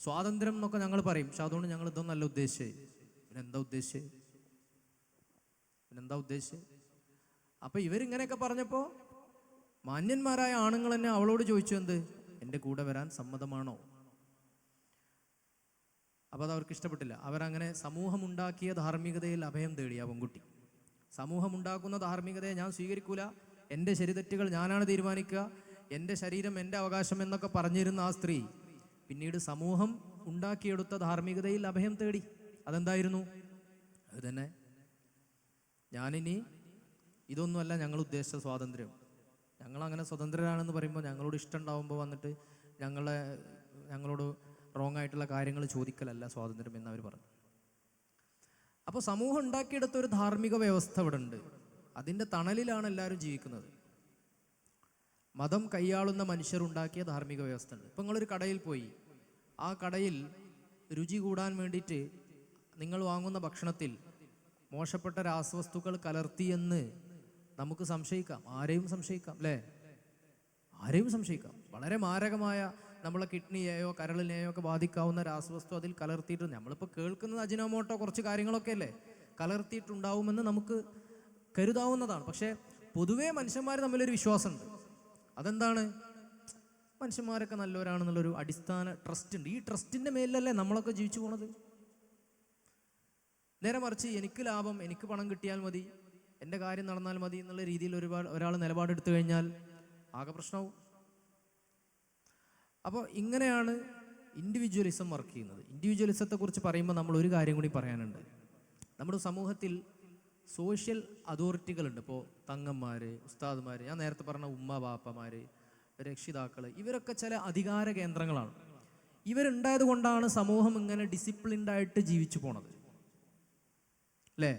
സ്വാതന്ത്ര്യം എന്നൊക്കെ ഞങ്ങൾ പറയും, പക്ഷെ അതുകൊണ്ട് ഞങ്ങൾ ഇതൊന്നല്ല ഉദ്ദേശിച്ചത്. പിന്നെന്താ ഉദ്ദേശിച്ചത്? അപ്പം ഇവരിങ്ങനെയൊക്കെ പറഞ്ഞപ്പോൾ മാന്യന്മാരായ ആണുങ്ങൾ തന്നെ അവളോട് ചോദിച്ചു, എന്ത്, എൻ്റെ കൂടെ വരാൻ സമ്മതമാണോ? അപ്പോൾ അത് അവർക്ക് ഇഷ്ടപ്പെട്ടില്ല. അവരങ്ങനെ സമൂഹമുണ്ടാക്കിയ ധാർമ്മികതയിൽ അഭയം തേടി. ആ പെൺകുട്ടി, സമൂഹമുണ്ടാക്കുന്ന ധാർമ്മികതയെ ഞാൻ സ്വീകരിക്കൂല, എൻ്റെ ശരിതെറ്റുകൾ ഞാനാണ് തീരുമാനിക്കുക, എൻ്റെ ശരീരം എൻ്റെ അവകാശം എന്നൊക്കെ പറഞ്ഞിരുന്ന ആ സ്ത്രീ പിന്നീട് സമൂഹം ഉണ്ടാക്കിയെടുത്ത ധാർമ്മികതയിൽ അഭയം തേടി. അതെന്തായിരുന്നു? അത് തന്നെ, ഞാനിനി ഇതൊന്നുമല്ല ഞങ്ങൾ ഉദ്ദേശിച്ച സ്വാതന്ത്ര്യം. ഞങ്ങളങ്ങനെ സ്വതന്ത്രരാണെന്ന് പറയുമ്പോൾ ഞങ്ങളോട് ഇഷ്ടം ഉണ്ടാവുമ്പോൾ വന്നിട്ട് ഞങ്ങളോട് റോങ് ആയിട്ടുള്ള കാര്യങ്ങൾ ചോദിക്കലല്ല സ്വാതന്ത്ര്യം എന്ന് അവർ പറഞ്ഞു. അപ്പോൾ സമൂഹം ഉണ്ടാക്കിയെടുത്ത ഒരു ധാർമ്മിക വ്യവസ്ഥ ഇവിടെ ഉണ്ട്. അതിൻ്റെ തണലിലാണ് എല്ലാവരും ജീവിക്കുന്നത്. മതം കൈയാളുന്ന മനുഷ്യരുണ്ടാക്കിയ ധാർമ്മിക വ്യവസ്ഥ ഉണ്ട്. ഇപ്പം നിങ്ങളൊരു കടയിൽ പോയി, ആ കടയിൽ രുചി കൂടാൻ വേണ്ടിയിട്ട് നിങ്ങൾ വാങ്ങുന്ന ഭക്ഷണത്തിൽ മോശപ്പെട്ട രാസവസ്തുക്കൾ കലർത്തിയെന്ന് നമുക്ക് സംശയിക്കാം. ആരെയും സംശയിക്കാം, അല്ലേ? ആരെയും സംശയിക്കാം. വളരെ മാരകമായ നമ്മളെ കിഡ്നിയെയോ കരളിനെയോ ഒക്കെ ബാധിക്കാവുന്ന രാസവസ്തു അതിൽ കലർത്തിയിട്ട്, നമ്മളിപ്പോൾ കേൾക്കുന്നത് അജിനോമോട്ടോ കുറച്ച് കാര്യങ്ങളൊക്കെ അല്ലേ കലർത്തിയിട്ടുണ്ടാവുമെന്ന് നമുക്ക് കരുതാവുന്നതാണ്. പക്ഷേ പൊതുവേ മനുഷ്യന്മാർ തമ്മിലൊരു വിശ്വാസമുണ്ട്. അതെന്താണ്? മനുഷ്യന്മാരൊക്കെ നല്ലവരാണെന്നുള്ളൊരു അടിസ്ഥാന ട്രസ്റ്റ് ഉണ്ട്. ഈ ട്രസ്റ്റിൻ്റെ മേലല്ലേ നമ്മളൊക്കെ ജീവിച്ചു പോണത്. നേരെ മറിച്ച് എനിക്ക് ലാഭം, എനിക്ക് പണം കിട്ടിയാൽ മതി, എൻ്റെ കാര്യം നടന്നാൽ മതി എന്നുള്ള രീതിയിൽ ഒരാൾ നിലപാടെടുത്തു കഴിഞ്ഞാൽ ആകെ പ്രശ്നവും. അപ്പോൾ ഇങ്ങനെയാണ് ഇൻഡിവിജ്വലിസം വർക്ക് ചെയ്യുന്നത്. ഇൻഡിവിജ്വലിസത്തെക്കുറിച്ച് പറയുമ്പോൾ നമ്മൾ ഒരു കാര്യം കൂടി പറയാനുണ്ട്. നമ്മുടെ സമൂഹത്തിൽ സോഷ്യൽ അതോറിറ്റികളുണ്ട്. ഇപ്പോൾ തങ്ങന്മാർ, ഉസ്താദുമാർ, ഞാൻ നേരത്തെ പറഞ്ഞ ഉമ്മ ബാപ്പമാർ, രക്ഷിതാക്കൾ, ഇവരൊക്കെ ചില അധികാര കേന്ദ്രങ്ങളാണ്. ഇവരുണ്ടായത് കൊണ്ടാണ് സമൂഹം ഇങ്ങനെ ഡിസിപ്ലിൻഡ് ആയിട്ട് ജീവിച്ചു പോണത്, അല്ലേ?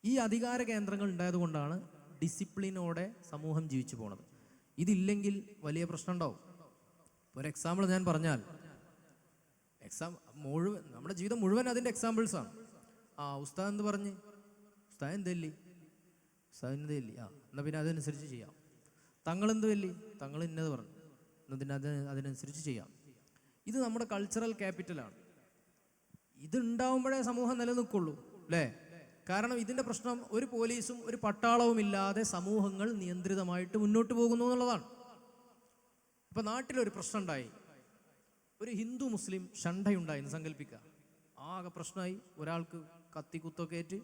ഈ അധികാര കേന്ദ്രങ്ങൾ ഉണ്ടായത് കൊണ്ടാണ് ഡിസിപ്ലിനോടെ സമൂഹം ജീവിച്ചു പോണത്. ഇതില്ലെങ്കിൽ വലിയ പ്രശ്നം ഉണ്ടാവും. ഒരു എക്സാമ്പിൾ ഞാൻ പറഞ്ഞാൽ, നമ്മുടെ ജീവിതം മുഴുവൻ അതിൻ്റെ എക്സാമ്പിൾസാണ്. ഉസ്താദ് എന്ത് പറഞ്ഞ്, ഉസ്താദ് എന്തല്ലേ, ഉസ്താദ് എന്തല്ലേ, എന്നാൽ പിന്നെ അതനുസരിച്ച് ചെയ്യാം. തങ്ങളെന്ത് വല്ലി, തങ്ങൾ ഇന്നത് പറഞ്ഞു, എന്നാൽ പിന്നെ അതിനനുസരിച്ച് ചെയ്യാം. ഇത് നമ്മുടെ കൾച്ചറൽ ക്യാപിറ്റലാണ്. ഇത് ഉണ്ടാവുമ്പോഴേ സമൂഹം നിലനിൽക്കുള്ളൂ, അല്ലേ? കാരണം ഇതിൻ്റെ പ്രശ്നം ഒരു പോലീസും ഒരു പട്ടാളവും ഇല്ലാതെ സമൂഹങ്ങൾ നിയന്ത്രിതമായിട്ട് മുന്നോട്ട് പോകുന്നു എന്നുള്ളതാണ്. ഇപ്പം നാട്ടിലൊരു പ്രശ്നം ഉണ്ടായി, ഒരു ഹിന്ദു മുസ്ലിം ഷണ്ടയുണ്ടായി എന്ന് സങ്കല്പിക്കുക. ആകെ പ്രശ്നമായി, ഒരാൾക്ക് കത്തിക്കുത്തൊക്കെ ഏറ്റ്.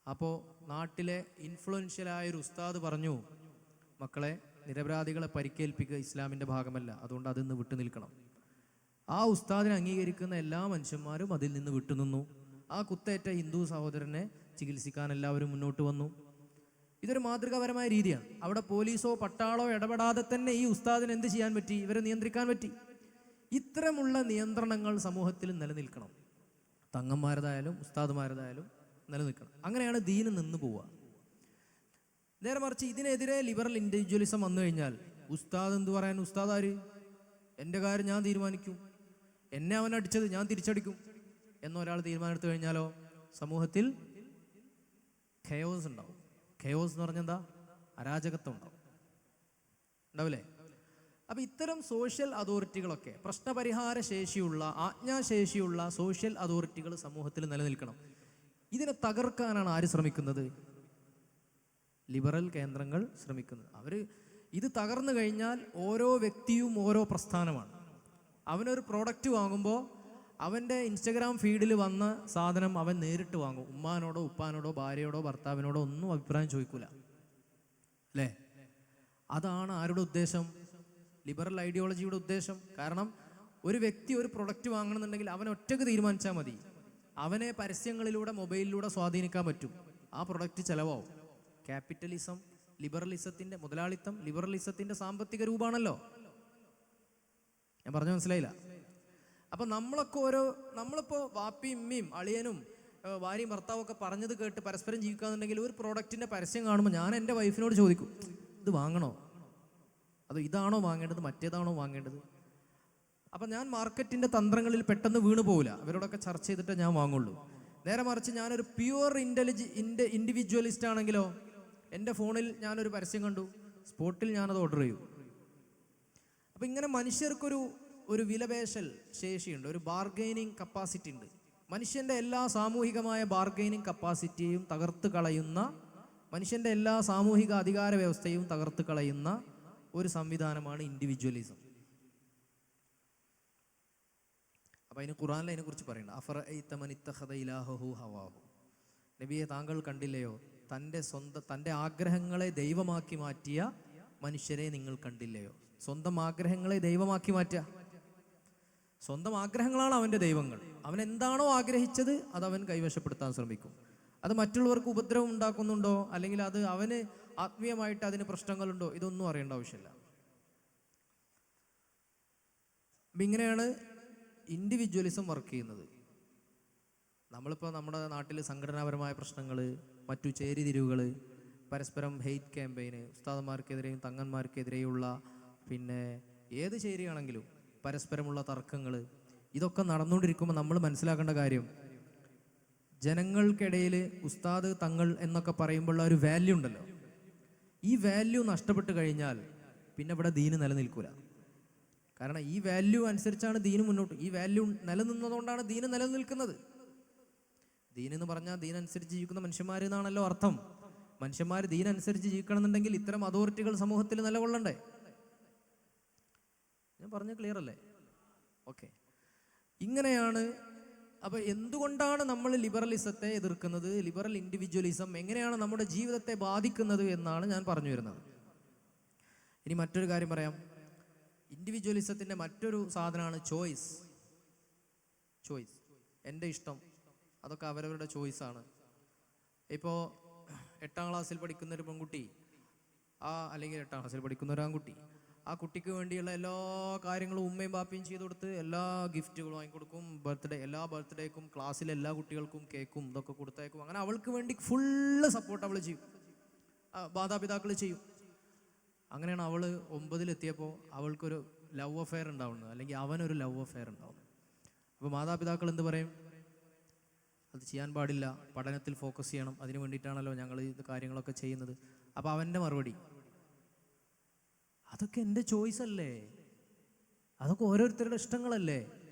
അപ്പോൾ നാട്ടിലെ ഇൻഫ്ലുവൻഷ്യലായൊരു ഉസ്താദ് പറഞ്ഞു, മക്കളെ, നിരപരാധികളെ പരിക്കേൽപ്പിക്കുക ഇസ്ലാമിൻ്റെ ഭാഗമല്ല, അതുകൊണ്ട് അതിൽ നിന്ന് വിട്ടു നിൽക്കണം. ആ ഉസ്താദിനെ അംഗീകരിക്കുന്ന എല്ലാ മനുഷ്യന്മാരും അതിൽ നിന്ന് വിട്ടുനിന്നു. ആ കുത്തേറ്റ ഹിന്ദു സഹോദരനെ ചികിത്സിക്കാൻ എല്ലാവരും മുന്നോട്ട് വന്നു. ഇതൊരു മാതൃകാപരമായ രീതിയാണ്. അവിടെ പോലീസോ പട്ടാളോ ഇടപെടാതെ തന്നെ ഈ ഉസ്താദിന് എന്ത് ചെയ്യാൻ പറ്റി? ഇവരെ നിയന്ത്രിക്കാൻ പറ്റി. ഇത്തരമുള്ള നിയന്ത്രണങ്ങൾ സമൂഹത്തിൽ നിലനിൽക്കണം. തങ്ങന്മാരതായാലും ഉസ്താദുമാരതായാലും നിലനിൽക്കണം. അങ്ങനെയാണ് ദീന് നിന്ന് പോവുക. നേരെ മറിച്ച് ഇതിനെതിരെ ലിബറൽ ഇൻഡിവിജ്വലിസം വന്നു കഴിഞ്ഞാൽ ഉസ്താദ് എന്ത് പറയാൻ? ഉസ്താദ് ആര്? എൻ്റെ കാര്യം ഞാൻ തീരുമാനിക്കും, എന്നെ അവൻ അടിച്ചത് ഞാൻ തിരിച്ചടിക്കും എന്നൊരാൾ തീരുമാനമെടുത്തു കഴിഞ്ഞാലോ സമൂഹത്തിൽ ഖയോസ് ഉണ്ടാവും. ഖയോസ് എന്ന് പറഞ്ഞാൽ എന്താ? അരാജകത്വം ഉണ്ടാവില്ലേ? അപ്പം ഇത്തരം സോഷ്യൽ അതോറിറ്റികളൊക്കെ, പ്രശ്നപരിഹാര ശേഷിയുള്ള, ആജ്ഞാശേഷിയുള്ള സോഷ്യൽ അതോറിറ്റികൾ സമൂഹത്തിൽ നിലനിൽക്കണം. ഇതിനെ തകർക്കാനാണ് ആര് ശ്രമിക്കുന്നത്? ലിബറൽ കേന്ദ്രങ്ങൾ ശ്രമിക്കുന്നത്. ഇത് തകർന്നു കഴിഞ്ഞാൽ ഓരോ വ്യക്തിയും ഓരോ പ്രസ്ഥാനമാണ്. അവനൊരു പ്രോഡക്റ്റ് വാങ്ങുമ്പോൾ അവൻ്റെ ഇൻസ്റ്റഗ്രാം ഫീഡിൽ വന്ന സാധനം അവൻ നേരിട്ട് വാങ്ങും. ഉമ്മാനോടോ ഉപ്പാനോടോ ഭാര്യയോടോ ഭർത്താവിനോടോ ഒന്നും അഭിപ്രായം ചോദിക്കൂല, അല്ലേ? അതാണ് ആരുടെ ഉദ്ദേശം? ലിബറൽ ഐഡിയോളജിയുടെ ഉദ്ദേശം. കാരണം ഒരു വ്യക്തി ഒരു പ്രൊഡക്റ്റ് വാങ്ങണമെന്നുണ്ടെങ്കിൽ അവൻ ഒറ്റയ്ക്ക് തീരുമാനിച്ചാൽ മതി. അവനെ പരസ്യങ്ങളിലൂടെ മൊബൈലിലൂടെ സ്വാധീനിക്കാൻ പറ്റും. ആ പ്രൊഡക്റ്റ് ചിലവാകും. ക്യാപിറ്റലിസം, ലിബറലിസത്തിൻ്റെ മുതലാളിത്തം, ലിബറലിസത്തിൻ്റെ സാമ്പത്തിക രൂപമാണല്ലോ. ഞാൻ പറഞ്ഞു മനസ്സിലായില്ല? അപ്പം നമ്മളിപ്പോൾ വാപ്പിയും ഉമ്മയും അളിയനും ഭാര്യയും ഭർത്താവും ഒക്കെ പറഞ്ഞത് കേട്ട് പരസ്പരം ജീവിക്കാന്നുണ്ടെങ്കിൽ ഒരു പ്രോഡക്റ്റിൻ്റെ പരസ്യം കാണുമ്പോൾ ഞാൻ എൻ്റെ വൈഫിനോട് ചോദിക്കും, ഇത് വാങ്ങണോ, അതോ ഇതാണോ വാങ്ങേണ്ടത്, മറ്റേതാണോ വാങ്ങേണ്ടത്? അപ്പം ഞാൻ മാർക്കറ്റിൻ്റെ തന്ത്രങ്ങളിൽ പെട്ടെന്ന് വീണ് പോകില്ല. അവരോടൊക്കെ ചർച്ച ചെയ്തിട്ടേ ഞാൻ വാങ്ങുള്ളൂ. നേരെ മറിച്ച് ഞാനൊരു പ്യുവർ ഇൻഡിവിജ്വലിസ്റ്റ് ആണെങ്കിലോ, എൻ്റെ ഫോണിൽ ഞാനൊരു പരസ്യം കണ്ടു, സ്പോട്ടിൽ ഞാനത് ഓർഡർ ചെയ്യും. അപ്പം ഇങ്ങനെ മനുഷ്യർക്കൊരു വിലപേശൽ ശേഷിയുണ്ട്, ഒരു ബാർഗെയിനിങ് കപ്പാസിറ്റി ഉണ്ട്. മനുഷ്യൻ്റെ എല്ലാ സാമൂഹികമായ ബാർഗെയിനിങ് കപ്പാസിറ്റിയെയും തകർത്ത് കളയുന്ന, മനുഷ്യൻ്റെ എല്ലാ സാമൂഹിക അധികാര വ്യവസ്ഥയും തകർത്ത് കളയുന്ന ഒരു സംവിധാനമാണ് ഇൻഡിവിജ്വലിസം. അപ്പം അതിന് ഖുർആനിൽ അതിനെക്കുറിച്ച് പറയുന്നുണ്ട്. അഫറഅയ്ത മൻ ഇത്തഖദ ഇലാഹഹു ഹവാഹു. നബിയെ, താങ്കൾ കണ്ടില്ലയോ തൻ്റെ ആഗ്രഹങ്ങളെ ദൈവമാക്കി മാറ്റിയ മനുഷ്യരെ നിങ്ങൾ കണ്ടില്ലയോ? സ്വന്തം ആഗ്രഹങ്ങളെ ദൈവമാക്കി മാറ്റുക. സ്വന്തം ആഗ്രഹങ്ങളാണ് അവൻ്റെ ദൈവങ്ങൾ. അവൻ എന്താണോ ആഗ്രഹിച്ചത് അത് അവൻ കൈവശപ്പെടുത്താൻ ശ്രമിക്കും. അത് മറ്റുള്ളവർക്ക് ഉപദ്രവം ഉണ്ടാക്കുന്നുണ്ടോ, അല്ലെങ്കിൽ അത് അവന് ആത്മീയമായിട്ട് അതിന് പ്രശ്നങ്ങളുണ്ടോ, ഇതൊന്നും അറിയേണ്ട ആവശ്യമില്ല. അപ്പം ഇങ്ങനെയാണ് ഇൻഡിവിജ്വലിസം വർക്ക് ചെയ്യുന്നത്. നമ്മളിപ്പോൾ നമ്മുടെ നാട്ടിൽ സംഘടനാപരമായ പ്രശ്നങ്ങൾ, മറ്റു ചേരിതിരിവുകൾ, പരസ്പരം ഹെയ്റ്റ് ക്യാമ്പയിന്, ഉസ്താദന്മാർക്കെതിരെയും തങ്ങന്മാർക്കെതിരെയുള്ള, പിന്നെ ഏത് ചേരിയാണെങ്കിലും പരസ്പരമുള്ള തർക്കങ്ങൾ, ഇതൊക്കെ നടന്നുകൊണ്ടിരിക്കുമ്പോൾ നമ്മൾ മനസ്സിലാക്കേണ്ട കാര്യം, ജനങ്ങൾക്കിടയിൽ ഉസ്താദ് തങ്ങൾ എന്നൊക്കെ പറയുമ്പോഴുള്ള ഒരു വാല്യൂ ഉണ്ടല്ലോ, ഈ വാല്യൂ നഷ്ടപ്പെട്ട് കഴിഞ്ഞാൽ പിന്നെ ഇവിടെ ദീന് നിലനിൽക്കില്ല. കാരണം ഈ വാല്യൂ അനുസരിച്ചാണ് ദീന് മുന്നോട്ട്, ഈ വാല്യൂ നിലനിന്നതുകൊണ്ടാണ് ദീന് നിലനിൽക്കുന്നത്. ദീനെന്ന് പറഞ്ഞാൽ ദീനനുസരിച്ച് ജീവിക്കുന്ന മനുഷ്യന്മാർ എന്നാണല്ലോ അർത്ഥം. മനുഷ്യന്മാർ ദീനനുസരിച്ച് ജീവിക്കണം എന്നുണ്ടെങ്കിൽ ഇത്തരം അതോറിറ്റികൾ സമൂഹത്തിൽ നിലകൊള്ളണ്ടേ? ഞാൻ പറഞ്ഞ ക്ലിയർ അല്ലേ? ഓക്കെ. ഇങ്ങനെയാണ്. അപ്പോൾ എന്തുകൊണ്ടാണ് നമ്മൾ ലിബറലിസത്തെ എതിർക്കുന്നത്? ലിബറൽ ഇൻഡിവിജ്വലിസം എങ്ങനെയാണ് നമ്മുടെ ജീവിതത്തെ ബാധിക്കുന്നത് എന്നാണ് ഞാൻ പറഞ്ഞു വരുന്നത്. ഇനി മറ്റൊരു കാര്യം പറയാം. ഇൻഡിവിജ്വലിസത്തിൻ്റെ മറ്റൊരു സാധനമാണ് ചോയ്സ്. എൻ്റെ ഇഷ്ടം, അതൊക്കെ അവരവരുടെ ചോയ്സാണ്. ഇപ്പോൾ 8ാം ക്ലാസ്സിൽ പഠിക്കുന്ന ഒരു പെൺകുട്ടി അല്ലെങ്കിൽ 8ാം ക്ലാസ്സിൽ പഠിക്കുന്ന ഒരു ആൺകുട്ടി, ആ കുട്ടിക്ക് വേണ്ടിയുള്ള എല്ലാ കാര്യങ്ങളും ഉമ്മയും ബാപ്പയും ചെയ്തു കൊടുത്ത് എല്ലാ ഗിഫ്റ്റുകളും വാങ്ങിക്കൊടുക്കും. എല്ലാ ബർത്ത്ഡേക്കും ക്ലാസ്സിലെ എല്ലാ കുട്ടികൾക്കും കേക്കും ഇതൊക്കെ കൊടുത്തേക്കും. അങ്ങനെ അവൾക്ക് വേണ്ടി ഫുള്ള് സപ്പോർട്ട് അവൾ ചെയ്യും, മാതാപിതാക്കൾ ചെയ്യും. അങ്ങനെയാണ് അവൾ 9ലെത്തിയപ്പോൾ അവൾക്കൊരു ലവ് അഫെയർ ഉണ്ടാവുന്നത്, അല്ലെങ്കിൽ അവനൊരു ലവ് അഫെയർ ഉണ്ടാവുന്നത്. അപ്പോൾ മാതാപിതാക്കൾ എന്ത് പറയും? അത് ചെയ്യാൻ പാടില്ല, പഠനത്തിൽ ഫോക്കസ് ചെയ്യണം, അതിന് വേണ്ടിയിട്ടാണല്ലോ ഞങ്ങൾ ഇത് കാര്യങ്ങളൊക്കെ ചെയ്യുന്നത്. അപ്പോൾ അവൻ്റെ മറുപടി, അതൊക്കെ എൻ്റെ ചോയ്സ് അല്ലേ, അതൊക്കെ ഓരോരുത്തരുടെ ഇഷ്ടങ്ങളല്ലേ,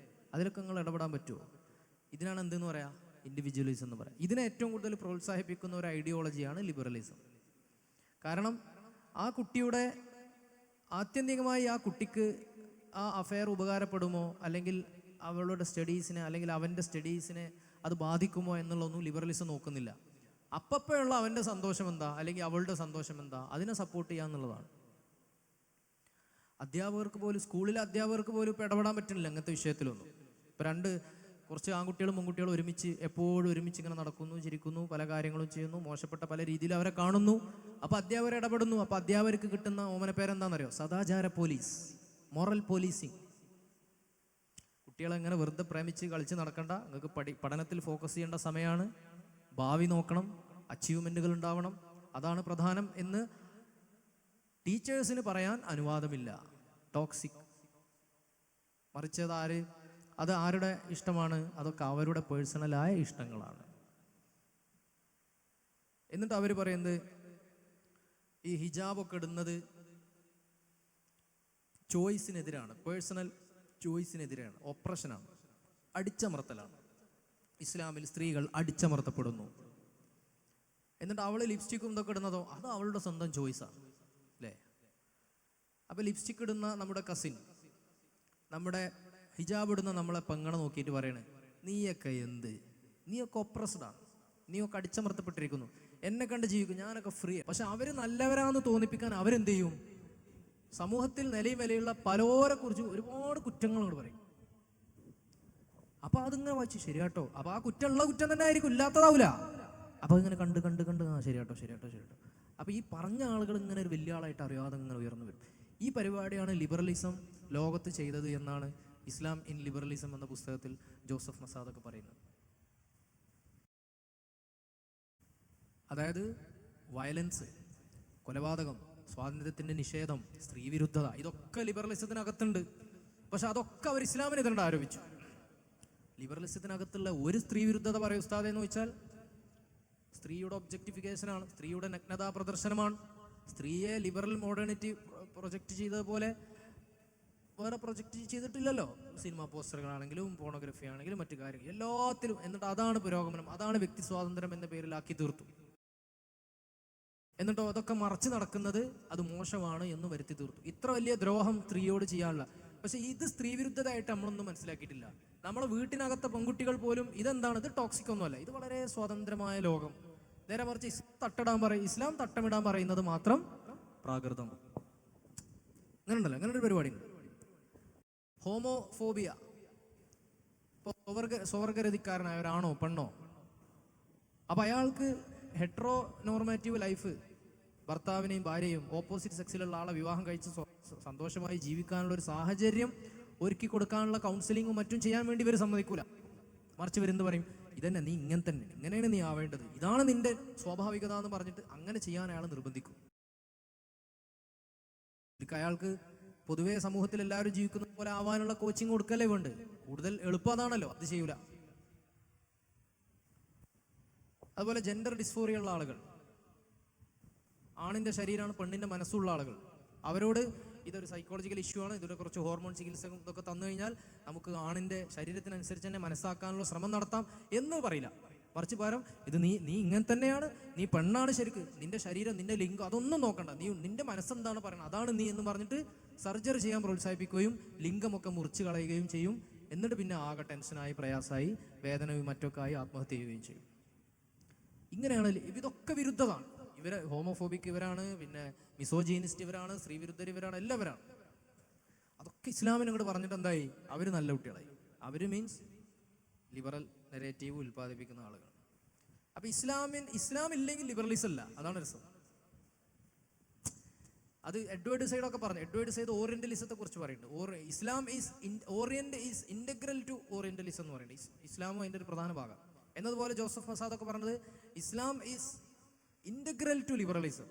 അതിലൊക്കെ നിങ്ങൾ ഇടപെടാൻ പറ്റുമോ? ഇതിനാണ് എന്തെന്ന് പറയാം, ഇൻഡിവിജ്വലിസം എന്ന് പറയാം. ഇതിനെ ഏറ്റവും കൂടുതൽ പ്രോത്സാഹിപ്പിക്കുന്ന ഒരു ഐഡിയോളജിയാണ് ലിബറലിസം. കാരണം ആ കുട്ടിയുടെ ആത്യന്തികമായി ആ കുട്ടിക്ക് ആ അഫെയർ ഉപകാരപ്പെടുമോ, അല്ലെങ്കിൽ അവളുടെ സ്റ്റഡീസിനെ അല്ലെങ്കിൽ അവൻ്റെ സ്റ്റഡീസിനെ അത് ബാധിക്കുമോ എന്നുള്ളതൊന്നും ലിബറലിസം നോക്കുന്നില്ല. അപ്പപ്പോഴുള്ള അവൻ്റെ സന്തോഷം എന്താ, അല്ലെങ്കിൽ അവളുടെ സന്തോഷം എന്താ, അതിനെ സപ്പോർട്ട് ചെയ്യുക എന്നുള്ളതാണ്. അധ്യാപകർക്ക് പോലും, സ്കൂളിലെ അധ്യാപകർക്ക് പോലും ഇപ്പോൾ ഇടപെടാൻ പറ്റുന്നില്ല അങ്ങനത്തെ വിഷയത്തിലൊന്നും. ഇപ്പോൾ കുറച്ച് ആൺകുട്ടികളും പെൺകുട്ടികളും എപ്പോഴും ഒരുമിച്ച് ഇങ്ങനെ നടക്കുന്നു, ചിരിക്കുന്നു, പല കാര്യങ്ങളും ചെയ്യുന്നു, മോശപ്പെട്ട പല രീതിയിൽ അവരെ കാണുന്നു. അപ്പോൾ അധ്യാപകർ ഇടപെടുന്നു. അപ്പോൾ അധ്യാപകർക്ക് കിട്ടുന്ന ഓമന പേരെന്താണെന്നറിയോ? സദാചാര പോലീസ്, മോറൽ പോലീസിങ്. കുട്ടികളെ ഇങ്ങനെ വെറുതെ പ്രേമിച്ച് കളിച്ച് നടക്കണ്ട, നിങ്ങൾക്ക് പഠനത്തിൽ ഫോക്കസ് ചെയ്യേണ്ട സമയമാണ്, ഭാവി നോക്കണം, അച്ചീവ്മെൻറ്റുകൾ ഉണ്ടാവണം, അതാണ് പ്രധാനം എന്ന് ടീച്ചേഴ്സിന് പറയാൻ അനുവാദമില്ല. ടോക്സിക്. മറിച്ച് അത് ആരുടെ ഇഷ്ടമാണ്? അതൊക്കെ അവരുടെ പേഴ്സണലായ ഇഷ്ടങ്ങളാണ്. എന്നിട്ട് അവർ പറയുന്നത് ഈ ഹിജാബൊക്കെ ഇടുന്നത് ചോയ്സിനെതിരാണ്, പേഴ്സണൽ ചോയ്സിനെതിരാണ്, ഓപ്പറേഷനാണ്, അടിച്ചമർത്തലാണ്. ഇസ്ലാമിൽ സ്ത്രീകൾ അടിച്ചമർത്തപ്പെടുന്നു. എന്നിട്ട് അവൾ ലിപ്സ്റ്റിക്കും ഇതൊക്കെ ഇടുന്നതോ അത് അവളുടെ സ്വന്തം ചോയ്സാണ് അല്ലേ? അപ്പോൾ ലിപ്സ്റ്റിക് ഇടുന്ന നമ്മുടെ കസിൻ, നമ്മുടെ ഹിജാബ് ഇടുന്ന നമ്മളെ പെങ്ങളെ നോക്കിയിട്ട് പറയണേ, നീയൊക്കെ എന്ത്, നീയൊക്കെ ഒപ്രസ്ഡാണ്, നീയൊക്കെ അടിച്ചമർത്തപ്പെട്ടിരിക്കുന്നു, എന്നെ കണ്ട് ജീവിക്കും, ഞാനൊക്കെ ഫ്രീ. പക്ഷെ അവർ നല്ലവരാന്ന് തോന്നിപ്പിക്കാൻ അവരെന്ത് ചെയ്യും? സമൂഹത്തിൽ നിലയും വിലയുള്ള പലരെ കുറിച്ച് ഒരുപാട് കുറ്റങ്ങളോട് പറയും. അപ്പൊ അതിങ്ങനെ വായിച്ചു ശരിയാട്ടോ, അപ്പൊ ആ കുറ്റമുള്ള കുറ്റം തന്നെ ആയിരിക്കും, ഇല്ലാത്തതാവൂല. അപ്പൊ ഇങ്ങനെ കണ്ട് കണ്ട് കണ്ട് ശരിയാട്ടോ. അപ്പൊ ഈ പറഞ്ഞ ആളുകൾ ഇങ്ങനെ ഒരു വലിയ ആളായിട്ട് അറിയാതെ ഇങ്ങനെ ഉയർന്നു വരും. ഈ പരിപാടിയാണ് ലിബറലിസം ലോകത്ത് ചെയ്തത് എന്നാണ് ഇസ്ലാം ഇൻ ലിബറലിസം എന്ന പുസ്തകത്തിൽ ജോസഫ് മസാദൊക്കെ പറയുന്നത്. അതായത് വയലൻസ്, കൊലപാതകം, സ്വാതന്ത്ര്യത്തിന്റെ നിഷേധം, സ്ത്രീ വിരുദ്ധത, ഇതൊക്കെ ലിബറലിസത്തിനകത്തുണ്ട്. പക്ഷെ അതൊക്കെ അവർ ഇസ്ലാമിനെതിരെ ആരോപിച്ചു. ലിബറലിസത്തിനകത്തുള്ള ഒരു സ്ത്രീ വിരുദ്ധത പറയും ഉസ്താദ് എന്ന് വെച്ചാൽ സ്ത്രീയുടെ ഒബ്ജക്ടിഫിക്കേഷനാണ്, സ്ത്രീയുടെ നഗ്നതാ പ്രദർശനമാണ്. സ്ത്രീയെ ലിബറൽ മോഡേണിറ്റി പ്രൊജക്റ്റ് ചെയ്തതുപോലെ വേറെ പ്രൊജക്റ്റ് ചെയ്തിട്ടില്ലല്ലോ. സിനിമ പോസ്റ്ററുകളാണെങ്കിലും പോണോഗ്രഫി ആണെങ്കിലും മറ്റു കാര്യങ്ങൾ എല്ലാത്തിലും. എന്നിട്ട് അതാണ് പുരോഗമനം, അതാണ് വ്യക്തി സ്വാതന്ത്ര്യം എന്ന പേരിലാക്കി തീർത്തു. എന്നിട്ടോ അതൊക്കെ മറച്ചു നടക്കുന്നത് അത് മോശമാണ് എന്ന് വരുത്തി തീർത്തു. ഇത്ര വലിയ ദ്രോഹം സ്ത്രീയോട് ചെയ്യാനുള്ള. പക്ഷെ ഇത് സ്ത്രീ വിരുദ്ധതയായിട്ട് നമ്മളൊന്നും മനസ്സിലാക്കിയിട്ടില്ല. നമ്മളെ വീട്ടിനകത്തെ പെൺകുട്ടികൾ പോലും ഇതെന്താണ്, ഇത് ടോക്സിക് ഒന്നുമല്ല, ഇത് വളരെ സ്വതന്ത്രമായ ലോകം. നേരെ മറിച്ച് ഇസ്ലാം തട്ടമിടാൻ പറയുന്നത് മാത്രം പ്രാകൃതം. അങ്ങനെ ഉണ്ടല്ലോ, അങ്ങനെ ഒരു പരിപാടി ഉണ്ട്. ഹോമോഫോബിയ. സ്വവർഗരതിക്കാരനായ ഒരാണോ പെണ്ണോ, അപ്പൊ അയാൾക്ക് ഹെട്രോ നോർമാറ്റീവ് ലൈഫ്, ഭർത്താവിനെയും ഭാര്യയും ഓപ്പോസിറ്റ് സെക്സിലുള്ള ആളെ വിവാഹം കഴിച്ച് സന്തോഷമായി ജീവിക്കാനുള്ള ഒരു സാഹചര്യം ഒരുക്കി കൊടുക്കാനുള്ള കൗൺസിലിങ്ങും മറ്റും ചെയ്യാൻ വേണ്ടി ഇവർ സമ്മതിക്കൂല. മറിച്ച് ഇവരെന്ത് പറയും, ഇതന്നെ നീ ഇങ്ങനെ തന്നെ, ഇങ്ങനെയാണ് നീ ആവേണ്ടത്, ഇതാണ് നിന്റെ സ്വാഭാവികത എന്ന് പറഞ്ഞിട്ട് അങ്ങനെ ചെയ്യാൻ അയാൾ നിർബന്ധിക്കും. അയാൾക്ക് പൊതുവെ സമൂഹത്തിൽ എല്ലാവരും ജീവിക്കുന്ന പോലെ ആവാനുള്ള കോച്ചിങ് കൊടുക്കല്ലേ വേണ്ട. കൂടുതൽ എളുപ്പം അതാണല്ലോ, അത് ചെയ്യൂല. അതുപോലെ ജെൻഡർ ഡിസ്ഫോറിയ ഉള്ള ആളുകൾ, ആണിന്റെ ശരീരമാണ് പെണ്ണിന്റെ മനസ്സുള്ള ആളുകൾ, അവരോട് ഇതൊരു സൈക്കോളജിക്കൽ ഇഷ്യൂ ആണ്, ഇതൊരു കുറച്ച് ഹോർമോൺ ചികിത്സയും ഇതൊക്കെ തന്നു കഴിഞ്ഞാൽ നമുക്ക് ആണിന്റെ ശരീരത്തിനനുസരിച്ച് തന്നെ മനസ്സാക്കാനുള്ള ശ്രമം നടത്താം എന്ന് പറയില്ല. മറിച്ച് പകരം ഇത് നീ ഇങ്ങനെ തന്നെയാണ്, നീ പെണ്ണാണ്, ശരിക്ക് നിന്റെ ശരീരം, നിന്റെ ലിംഗം അതൊന്നും നോക്കണ്ട, നിന്റെ മനസ്സെന്താണ് പറയുന്നത് അതാണ് നീ എന്ന് പറഞ്ഞിട്ട് സർജറി ചെയ്യാൻ പ്രോത്സാഹിപ്പിക്കുകയും ലിംഗമൊക്കെ മുറിച്ച് കളയുകയും ചെയ്യും. എന്നിട്ട് പിന്നെ ആകെ ടെൻഷനായി, പ്രയാസമായി, വേദനയും മറ്റൊക്കെ ആയി ആത്മഹത്യ ചെയ്യുകയും ചെയ്യും. ഇങ്ങനെയാണ്. ഇതൊക്കെ വിരുദ്ധതാണ്. ഇവര് ഹോമോഫോബിക് ഇവരാണ്, പിന്നെ മിസോജീനിസ്റ്റ് ഇവരാണ്, സ്ത്രീ വിരുദ്ധർ ഇവരാണ്, എല്ലാവരാണ്. അതൊക്കെ ഇസ്ലാമിനോട് പറഞ്ഞിട്ട് എന്തായി, അവര് നല്ല കുട്ടികളായി. അവര് മീൻസ് ലിബറൽ നെറേറ്റീവ് ഉൽപ്പാദിപ്പിക്കുന്ന ആളുകൾ. അപ്പം ഇസ്ലാം ഇല്ലെങ്കിൽ ലിബറലിസം അല്ല. അതാണ് രസം. അത് എഡ്വേർഡ് സൈഡൊക്കെ പറഞ്ഞു. എഡ്വേർഡ് സൈഡ് ഓറിയന്റലിസത്തെ കുറിച്ച് പറയുന്നുണ്ട്. Islam is orient is integral to orientalism എന്ന് പറയുന്നത്. ഇസ്ലാമും അതിൻ്റെ ഒരു പ്രധാന ഭാഗം എന്നതുപോലെ ജോസഫ് മസാദൊക്കെ പറഞ്ഞത് Islam is integral to liberalism.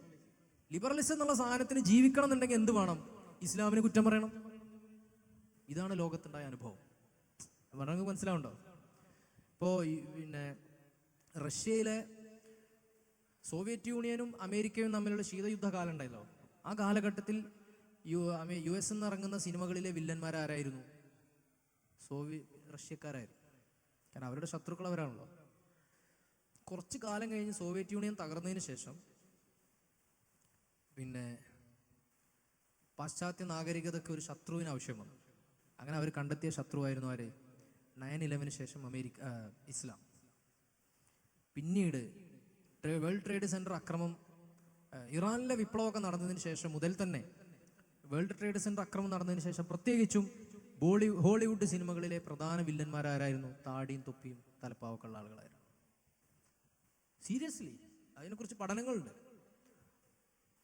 Liberalism എന്നുള്ള സാധനത്തിന് ജീവിക്കണം എന്നുണ്ടെങ്കിൽ എന്ത് വേണം? ഇസ്ലാമിന് കുറ്റം പറയണം. ഇതാണ് ലോകത്തുണ്ടായ അനുഭവം. പറഞ്ഞത് മനസ്സിലാവുണ്ടോ? ഇപ്പോൾ പിന്നെ റഷ്യയിലെ സോവിയറ്റ് യൂണിയനും അമേരിക്കയും തമ്മിലുള്ള ശീതയുദ്ധ കാലം ഉണ്ടായല്ലോ. ആ കാലഘട്ടത്തിൽ US എന്ന് ഇറങ്ങുന്ന സിനിമകളിലെ വില്ലന്മാരാരായിരുന്നു? റഷ്യക്കാരായിരുന്നു. കാരണം അവരുടെ ശത്രുക്കൾ അവരാണല്ലോ. കുറച്ച് കാലം കഴിഞ്ഞ് സോവിയറ്റ് യൂണിയൻ തകർന്നതിന് ശേഷം പിന്നെ പാശ്ചാത്യ നാഗരികതയ്ക്ക് ഒരു ശത്രുവിന് ആവശ്യം വന്നു. അങ്ങനെ അവർ കണ്ടെത്തിയ ശത്രുവായിരുന്നു ആര്? 9/11 ശേഷം ഇസ്ലാം. പിന്നീട് വേൾഡ് ട്രേഡ് സെന്റർ അക്രമം, ഇറാനിലെ വിപ്ലവമൊക്കെ നടന്നതിന് ശേഷം മുതൽ തന്നെ വേൾഡ് ട്രേഡ് സെന്റർ അക്രമം നടന്നതിന് ശേഷം പ്രത്യേകിച്ചും ഹോളിവുഡ് സിനിമകളിലെ പ്രധാന വില്ലന്മാരാരായിരുന്നു? താടിയും തൊപ്പിയും തലപ്പാവൊക്കെ ഉള്ള ആളുകളായിരുന്നു. സീരിയസ്ലി അതിനെക്കുറിച്ച് പഠനങ്ങളുണ്ട്.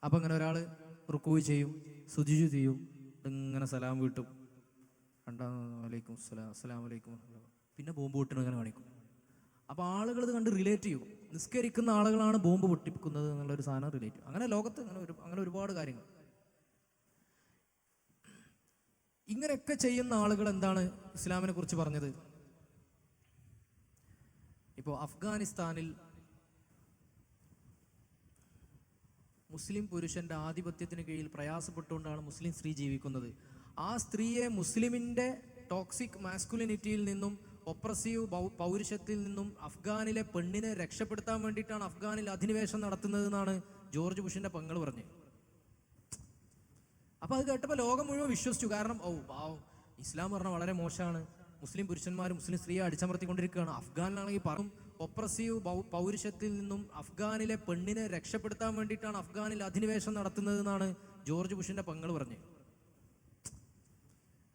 അപ്പം അങ്ങനെ ഒരാൾ റുക്കൂ ചെയ്യും, സുജുജു ചെയ്യും, ഇങ്ങനെ സലാം വീട്ടും, വലൈക്കും അസ്സലാം വലൈക്കും, പിന്നെ ബോംബ് പൊട്ടണം അങ്ങനെ കാണിക്കും. അപ്പോൾ ആളുകൾ ഇത് കണ്ട് റിലേറ്റ് ചെയ്യും. നിസ്കരിക്കുന്ന ആളുകളാണ് ബോംബ് പൊട്ടിക്കുന്നത് എന്നുള്ളൊരു സാധനം റിലേറ്റ് ചെയ്യും. അങ്ങനെ ലോകത്ത് അങ്ങനെ ഒരുപാട് കാര്യങ്ങൾ. ഇങ്ങനെയൊക്കെ ചെയ്യുന്ന ആളുകൾ എന്താണ് ഇസ്ലാമിനെ കുറിച്ച് പറഞ്ഞത്? ഇപ്പോൾ അഫ്ഗാനിസ്ഥാനിൽ മുസ്ലിം പുരുഷന്റെ ആധിപത്യത്തിന് കീഴിൽ പ്രയാസപ്പെട്ടുകൊണ്ടാണ് മുസ്ലിം സ്ത്രീ ജീവിക്കുന്നത്. ആ സ്ത്രീയെ മുസ്ലിമിന്റെ ടോക്സിക് മാസ്കുലിനിറ്റിയിൽ നിന്നും ഒപ്രസീവ് പൗരുഷത്തിൽ നിന്നും അഫ്ഗാനിലെ പെണ്ണിനെ രക്ഷപ്പെടുത്താൻ വേണ്ടിയിട്ടാണ് അഫ്ഗാനിൽ അധിനിവേശം നടത്തുന്നത് എന്നാണ് ജോർജ് ബുഷിന്റെ പെങ്ങൾ പറഞ്ഞത്. അപ്പൊ അത് കേട്ടപ്പോൾ ലോകം മുഴുവൻ വിശ്വസിച്ചു. കാരണം ഇസ്ലാം പറഞ്ഞാൽ വളരെ മോശമാണ്, മുസ്ലിം പുരുഷന്മാർ മുസ്ലിം സ്ത്രീയെ അടിച്ചമർത്തിക്കൊണ്ടിരിക്കുകയാണ്. അഫ്ഗാനിലാണെങ്കിൽ പറയും ഒപ്രസീവ് പൗരുഷത്തിൽ നിന്നും അഫ്ഗാനിലെ പെണ്ണിനെ രക്ഷപ്പെടുത്താൻ വേണ്ടിയിട്ടാണ് അഫ്ഗാനിൽ അധിനിവേശം നടത്തുന്നത് എന്നാണ് ജോർജ് ബുഷിന്റെ പെങ്ങൾ പറഞ്ഞത്.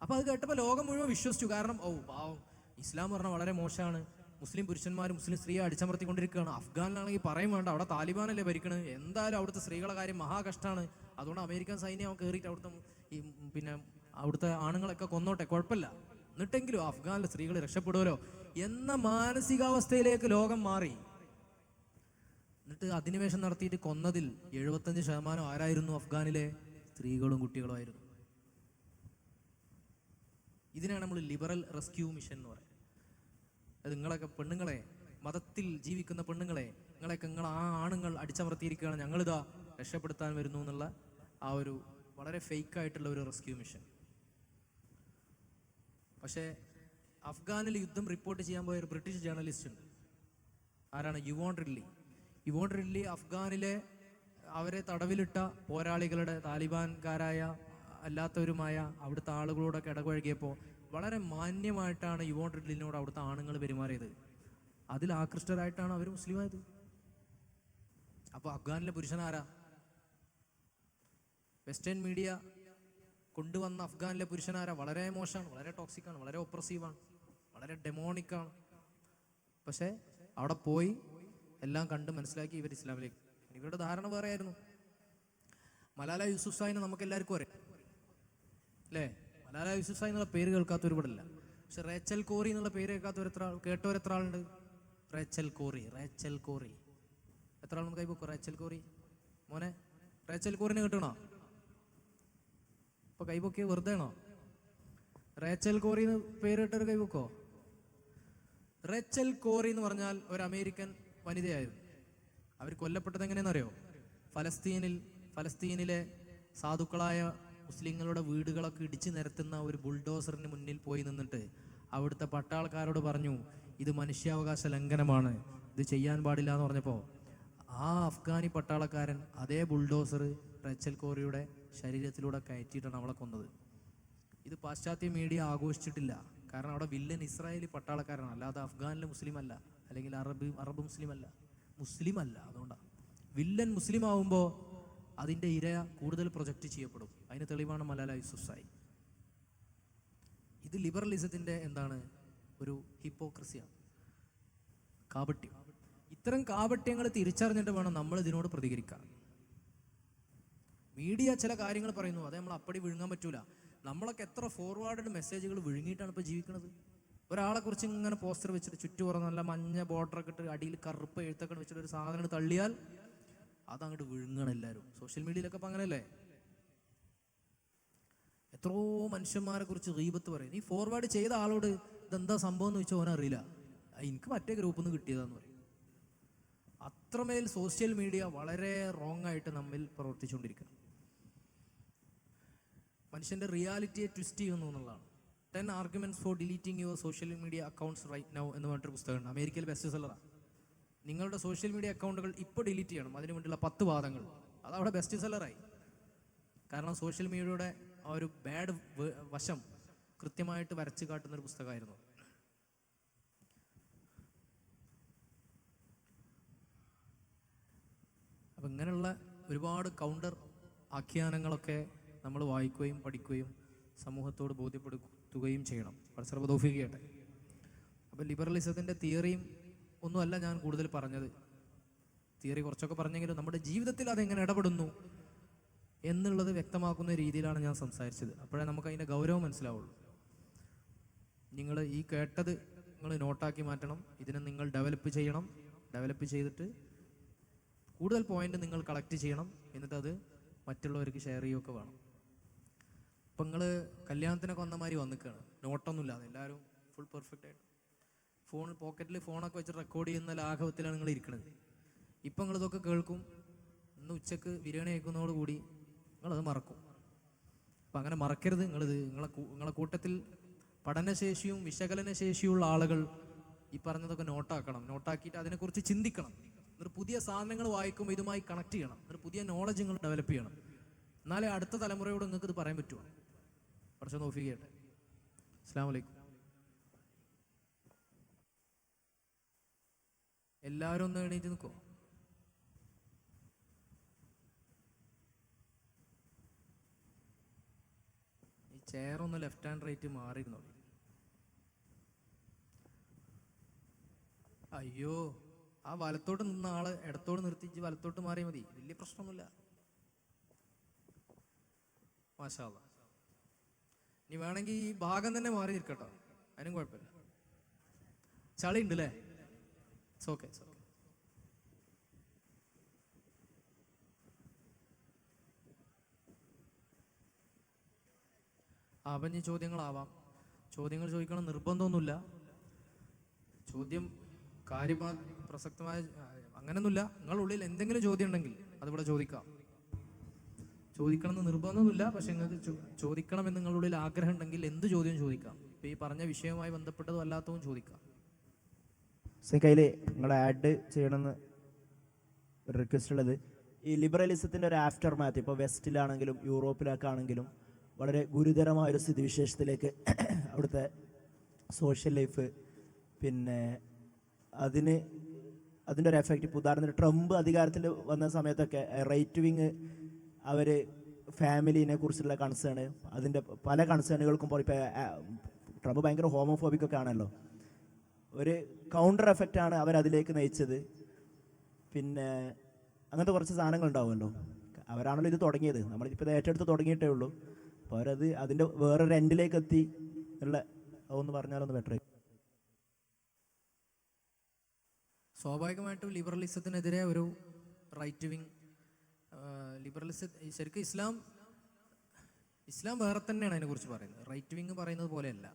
അപ്പൊ അത് കേട്ടപ്പോൾ ലോകം മുഴുവൻ വിശ്വസിച്ചു. കാരണം ഇസ്ലാം പറഞ്ഞാൽ വളരെ മോശമാണ്, മുസ്ലിം പുരുഷന്മാർ മുസ്ലിം സ്ത്രീയെ അടിച്ചമർത്തിക്കൊണ്ടിരിക്കുകയാണ്. അഫ്ഗാനിലാണെങ്കിൽ പറയും വേണ്ട, അവിടെ താലിബാനല്ലേ ഭരിക്കണത്, എന്തായാലും അവിടുത്തെ സ്ത്രീകളുടെ കാര്യം മഹാകഷ്ടമാണ്, അതുകൊണ്ട് അമേരിക്കൻ സൈന്യം കയറിയിട്ട് അവിടുത്തെ അവിടുത്തെ ആണുങ്ങളൊക്കെ കൊന്നോട്ടെ, കുഴപ്പമില്ല, എന്നിട്ടെങ്കിലും അഫ്ഗാനിലെ സ്ത്രീകൾ രക്ഷപ്പെടുമല്ലോ എന്ന മാനസികാവസ്ഥയിലേക്ക് ലോകം മാറി. എന്നിട്ട് അധിനിവേശം നടത്തിയിട്ട് കൊന്നതിൽ 75% ആരായിരുന്നു? അഫ്ഗാനിലെ സ്ത്രീകളും കുട്ടികളും ആയിരുന്നു. ഇതിനാണ് നമ്മൾ ലിബറൽ റെസ്ക്യൂ മിഷൻ എന്ന് പറയുന്നത്. അത് നിങ്ങളൊക്കെ പെണ്ണുങ്ങളെ, മതത്തിൽ ജീവിക്കുന്ന പെണ്ണുങ്ങളെ, ആ ആണുങ്ങൾ അടിച്ചമർത്തിയിരിക്കുകയാണ്, ഞങ്ങളിതാ രക്ഷപ്പെടുത്താൻ വരുന്നു എന്നുള്ള ആ ഒരു വളരെ ഫേക്കായിട്ടുള്ള ഒരു റെസ്ക്യൂ മിഷൻ. പക്ഷേ അഫ്ഗാനിൽ യുദ്ധം റിപ്പോർട്ട് ചെയ്യാൻ പോയ ഒരു ബ്രിട്ടീഷ് ജേർണലിസ്റ്റ് ഉണ്ട്. ആരാണ്? യുവോൺ റിഡ്ലി അഫ്ഗാനിലെ അവരെ തടവിലിട്ട പോരാളികളുടെ, താലിബാൻകാരായ അല്ലാത്തവരുമായ അവിടുത്തെ ആളുകളോടൊക്കെ ഇടപഴകിയപ്പോൾ വളരെ മാന്യമായിട്ടാണ് യുവോൺ റിഡ്ലിനോട് അവിടുത്തെ ആണുങ്ങൾ പെരുമാറിയത്. അതിൽ ആകൃഷ്ടരായിട്ടാണ് അവർ മുസ്ലിമായത്. അപ്പോൾ അഫ്ഗാനിലെ പുരുഷനാരാ? വെസ്റ്റേൺ മീഡിയ കൊണ്ടുവന്ന അഫ്ഗാനിലെ പുരുഷനാരാ? വളരെ മോശമാണ്, വളരെ ടോക്സിക്കാണ്, വളരെ ഒപ്രസീവാണ്, വളരെ ഡെമോണിക്കാണ്. പക്ഷേ അവിടെ പോയി എല്ലാം കണ്ട് മനസ്സിലാക്കി ഇവർ ഇസ്ലാമിലേക്ക്. ഇവരുടെ ധാരണ വേറെ ആയിരുന്നു. മലാല യൂസുഫ്സായിനെ നമുക്ക് എല്ലാവർക്കും അറിയാം അല്ലേ? മലാല യൂസുഫ്സായി എന്നുള്ള പേര് കേൾക്കാത്തവർ ഇവിടെ ഇല്ല. പക്ഷെ റേച്ചൽ കോറി എന്നുള്ള പേര് കേട്ടവരെത്ര ആളുണ്ട്? റേച്ചൽ കോറി എത്ര ആളൊന്ന് കൈബുക്കോ? റേച്ചൽ കോറി മോനെ, റേച്ചൽ കോറിനെ കിട്ടണോ? ഇപ്പൊ കൈബുക്കിയ വെറുതെ ആണോ? റേച്ചൽ കോറി എന്ന് പേര് കേട്ടൊരു കൈബുക്കോ? റേച്ചൽ കോറി എന്ന് പറഞ്ഞാൽ ഒരു അമേരിക്കൻ വനിതയായിരുന്നു. അവർ കൊല്ലപ്പെട്ടത് എങ്ങനെയെന്നറിയോ? ഫലസ്തീനിലെ സാധുക്കളായ മുസ്ലിങ്ങളുടെ വീടുകളൊക്കെ ഇടിച്ചു നിരത്തുന്ന ഒരു ബുൾഡോസറിന് മുന്നിൽ പോയി നിന്നിട്ട് അവിടുത്തെ പട്ടാളക്കാരോട് പറഞ്ഞു, ഇത് മനുഷ്യാവകാശ ലംഘനമാണ്, ഇത് ചെയ്യാൻ പാടില്ല എന്ന് പറഞ്ഞപ്പോൾ ആ അഫ്ഗാനി പട്ടാളക്കാരൻ അതേ ബുൾഡോസർ റേച്ചൽ കോറിയുടെ ശരീരത്തിലൂടെ കയറ്റിയിട്ടാണ് അവളെ കൊന്നത്. ഇത് പാശ്ചാത്യ മീഡിയ ആഘോഷിച്ചിട്ടില്ല. കാരണം അവിടെ വില്ലൻ ഇസ്രായേലി പട്ടാളക്കാരനാണ്, അല്ലാതെ അഫ്ഗാനിലെ മുസ്ലിം അല്ല, അല്ലെങ്കിൽ അറബ് മുസ്ലിം അല്ല. അതുകൊണ്ടാണ് വില്ലൻ മുസ്ലിം ആവുമ്പോൾ അതിൻ്റെ ഇര കൂടുതൽ പ്രൊജക്റ്റ് ചെയ്യപ്പെടും. അതിന് തെളിവാണ് മലാല യൂസുഫ്സായി. ഇത് ലിബറലിസത്തിൻ്റെ ഒരു ഹിപ്പോക്രസിയാണ്. കാപട്യം. ഇത്തരം കാപട്യങ്ങൾ തിരിച്ചറിഞ്ഞിട്ട് വേണം നമ്മൾ ഇതിനോട് പ്രതികരിക്കാൻ. മീഡിയ ചില കാര്യങ്ങൾ പറയുന്നു, അത് നമ്മൾ അപ്പടി വിഴുങ്ങാൻ പറ്റൂല. നമ്മളൊക്കെ എത്ര ഫോർവേഡ് മെസ്സേജുകൾ വിഴുങ്ങിയിട്ടാണ് ഇപ്പോൾ ജീവിക്കുന്നത്. ഒരാളെ കുറിച്ച് ഇങ്ങനെ പോസ്റ്റർ വെച്ചിട്ട് ചുറ്റു പുറം നല്ല മഞ്ഞ ബോർഡറൊക്കെ ഇട്ട് അടിയിൽ കറുപ്പ് എഴുത്തൊക്കെ വെച്ചിട്ട് ഒരു സാധനം തള്ളിയാൽ അതങ്ങോട്ട് വിഴുങ്ങണം എല്ലാവരും. സോഷ്യൽ മീഡിയയിലൊക്കെ ഇപ്പം അങ്ങനെയല്ലേ? എത്രയോ മനുഷ്യന്മാരെ കുറിച്ച് ഗീബത്ത് പറയും. ഈ ഫോർവേഡ് ചെയ്ത ആളോട് ഇതെന്താ സംഭവം എന്ന് ചോദിച്ചാൽ ഓനറിയില്ല, എനിക്ക് മറ്റേ ഗ്രൂപ്പിൽ നിന്ന് കിട്ടിയതാന്ന് പറയും. അത്രമേൽ സോഷ്യൽ മീഡിയ വളരെ റോങ് ആയിട്ട് നമ്മിൽ പ്രവർത്തിച്ചുകൊണ്ടിരിക്കുക. മനുഷ്യൻ്റെ റിയാലിറ്റിയെ ട്വിസ്റ്റ് ചെയ്യുന്നു എന്നുള്ളതാണ്. 10 arguments for deleting your social media accounts right now എന്ന് പറഞ്ഞിട്ടൊരു പുസ്തകമുണ്ട്. അമേരിക്കയിൽ ബെസ്റ്റ് സെല്ലറാണ്. നിങ്ങളുടെ സോഷ്യൽ മീഡിയ അക്കൗണ്ടുകൾ ഇപ്പോൾ ഡിലീറ്റ് ചെയ്യണം, അതിനു വേണ്ടിയുള്ള 10 വാദങ്ങൾ. അതവിടെ ബെസ്റ്റ് സെല്ലറായി. കാരണം സോഷ്യൽ മീഡിയയുടെ ആ ഒരു ബാഡ് വശം കൃത്യമായിട്ട് വരച്ചു കാട്ടുന്നൊരു പുസ്തകമായിരുന്നു. അപ്പം ഇങ്ങനെയുള്ള ഒരുപാട് കൗണ്ടർ ആഖ്യാനങ്ങളൊക്കെ നമ്മൾ വായിക്കുകയും പഠിക്കുകയും സമൂഹത്തോട് ബോധ്യപ്പെടുത്തുകയും ചെയ്യണം. പരസ്പര തൗഫീഖ് ചെയ്യട്ടെ. അപ്പം ലിബറലിസത്തിൻ്റെ തിയറിയും ഒന്നുമല്ല ഞാൻ കൂടുതൽ പറഞ്ഞത്. തിയറി കുറച്ചൊക്കെ പറഞ്ഞെങ്കിലും നമ്മുടെ ജീവിതത്തിൽ അതെങ്ങനെ ഇടപെടുന്നു എന്നുള്ളത് വ്യക്തമാക്കുന്ന രീതിയിലാണ് ഞാൻ സംസാരിച്ചത്. അപ്പോഴേ നമുക്ക് അതിൻ്റെ ഗൗരവം മനസ്സിലാവുള്ളൂ. നിങ്ങൾ ഈ കേട്ടത് നിങ്ങൾ നോട്ടാക്കി മാറ്റണം. ഇതിനെ നിങ്ങൾ ഡെവലപ്പ് ചെയ്യണം. ഡെവലപ്പ് ചെയ്തിട്ട് കൂടുതൽ പോയിന്റ് നിങ്ങൾ കളക്ട് ചെയ്യണം. എന്നിട്ട് അത് മറ്റുള്ളവർക്ക് ഷെയർ ചെയ്യുകയൊക്കെ വേണം. ഇപ്പം നിങ്ങൾ കല്യാണത്തിനൊക്കെ വന്ന മാതിരി വന്നിക്കുകയാണ്, നോട്ടൊന്നുമില്ലാതെ എല്ലാവരും ഫുൾ പെർഫെക്റ്റ് ആയിട്ട് പോക്കറ്റിൽ ഫോണൊക്കെ വെച്ച് റെക്കോർഡ് ചെയ്യുന്ന ലാഘവത്തിലാണ് നിങ്ങൾ ഇരിക്കുന്നത്. ഇപ്പം നിങ്ങളിതൊക്കെ കേൾക്കും, ഇന്ന് ഉച്ചക്ക് ബിരിയാണി കഴിക്കുന്നതോടുകൂടി നിങ്ങളത് മറക്കും. അപ്പം അങ്ങനെ മറക്കരുത്. നിങ്ങളെ കൂട്ടത്തിൽ പഠനശേഷിയും വിശകലനശേഷിയുള്ള ആളുകൾ ഈ പറഞ്ഞതൊക്കെ നോട്ടാക്കണം. നോട്ടാക്കിയിട്ട് അതിനെക്കുറിച്ച് ചിന്തിക്കണം. ഒരു പുതിയ സാധനങ്ങൾ വായിക്കുമ്പോൾ ഇതുമായി കണക്ട് ചെയ്യണം. ഒരു പുതിയ നോളജ് നിങ്ങൾ ഡെവലപ്പ് ചെയ്യണം. എന്നാലേ അടുത്ത തലമുറയോട് നിങ്ങൾക്ക് ഇത് പറയാൻ പറ്റുമോ. കുറച്ച് നോക്കിക്കട്ടെ. അസ്സലാമു അലൈക്കും. എല്ലാവരും ഒന്ന് എണീറ്റ് നിൽക്കോ. ഈ ചെയറൊന്ന് ലെഫ്റ്റ് ആൻഡ് റൈറ്റ് മാറിയിരുന്നോ. അയ്യോ, ആ വലത്തോട്ട് നിന്ന ആള് ഇടത്തോട്ട് നിർത്തിച്ച് വലത്തോട്ട് മാറിയാൽ മതി, വലിയ പ്രശ്നമൊന്നുമില്ല. മാഷാ അല്ലാഹ്. ഇനി വേണമെങ്കിൽ ഈ ഭാഗം തന്നെ മാറി നിൽക്കട്ടോ, അതിനും കുഴപ്പമില്ല. ചളി ഉണ്ട് അല്ലേ? It's okay. അപ്പം ഇനി ചോദ്യങ്ങളാവാം. ചോദ്യങ്ങൾ ചോദിക്കണം നിർബന്ധമൊന്നുമില്ല. ചോദ്യം പ്രസക്തമായ അങ്ങനെയൊന്നുമില്ല. നിങ്ങളുള്ളിൽ എന്തെങ്കിലും ചോദ്യം ഉണ്ടെങ്കിൽ അതിവിടെ ചോദിക്കാം. ചോദിക്കണമെന്ന് നിർബന്ധമൊന്നുമില്ല. പക്ഷെ നിങ്ങൾക്ക് ചോദിക്കണമെന്ന് നിങ്ങളുള്ളിൽ ആഗ്രഹം ഉണ്ടെങ്കിൽ എന്ത് ചോദ്യം ചോദിക്കാം. ഇപ്പം ഈ പറഞ്ഞ വിഷയവുമായി ബന്ധപ്പെട്ടതും അല്ലാത്തതും ചോദിക്കാം. കയ്യിൽ നിങ്ങൾ ആഡ് ചെയ്യണമെന്ന് ഒരു റിക്വസ്റ്റ് ഉള്ളത്, ഈ ലിബറലിസത്തിൻ്റെ ഒരു ആഫ്റ്റർ മാത്ത് ഇപ്പോൾ വെസ്റ്റിലാണെങ്കിലും യൂറോപ്പിലൊക്കെ ആണെങ്കിലും വളരെ ഗുരുതരമായൊരു സ്ഥിതിവിശേഷത്തിലേക്ക് അവിടുത്തെ സോഷ്യൽ ലൈഫ്, പിന്നെ അതിൻ്റെ ഒരു എഫക്റ്റ്. ഇപ്പോൾ ഉദാഹരണത്തിന് ട്രംപ് അധികാരത്തിൽ വന്ന സമയത്തൊക്കെ റൈറ്റ് വിങ് അവർ ഫാമിലിനെ കുറിച്ചുള്ള കൺസേൺ, അതിൻ്റെ പല കൺസേണുകൾക്കും ഇപ്പോൾ ട്രംപ് ഭയങ്കര ഹോമോഫോബിക്കൊക്കെ ആണല്ലോ. ഒരു കൗണ്ടർ എഫക്റ്റാണ് അവരതിലേക്ക് നയിച്ചത്. പിന്നെ അങ്ങനത്തെ കുറച്ച് സാധനങ്ങൾ ഉണ്ടാവുമല്ലോ. അവരാണല്ലോ ഇത് തുടങ്ങിയത്, നമ്മളിപ്പോൾ ഏറ്റെടുത്ത് തുടങ്ങിയിട്ടേ ഉള്ളൂ. അപ്പോൾ അവരത് അതിൻ്റെ വേറൊരു എൻഡിലേക്ക് എത്തി ഉള്ള അതൊന്ന് പറഞ്ഞാലൊന്ന് ബെറ്റർ. സ്വാഭാവികമായിട്ടും ലിബറലിസത്തിനെതിരെ ഒരു റൈറ്റ് വിങ് ശരിക്കും ഇസ്ലാം വേറെ തന്നെയാണ് അതിനെക്കുറിച്ച് പറയുന്നത്. റൈറ്റ് വിങ് പറയുന്നത് പോലെയല്ല.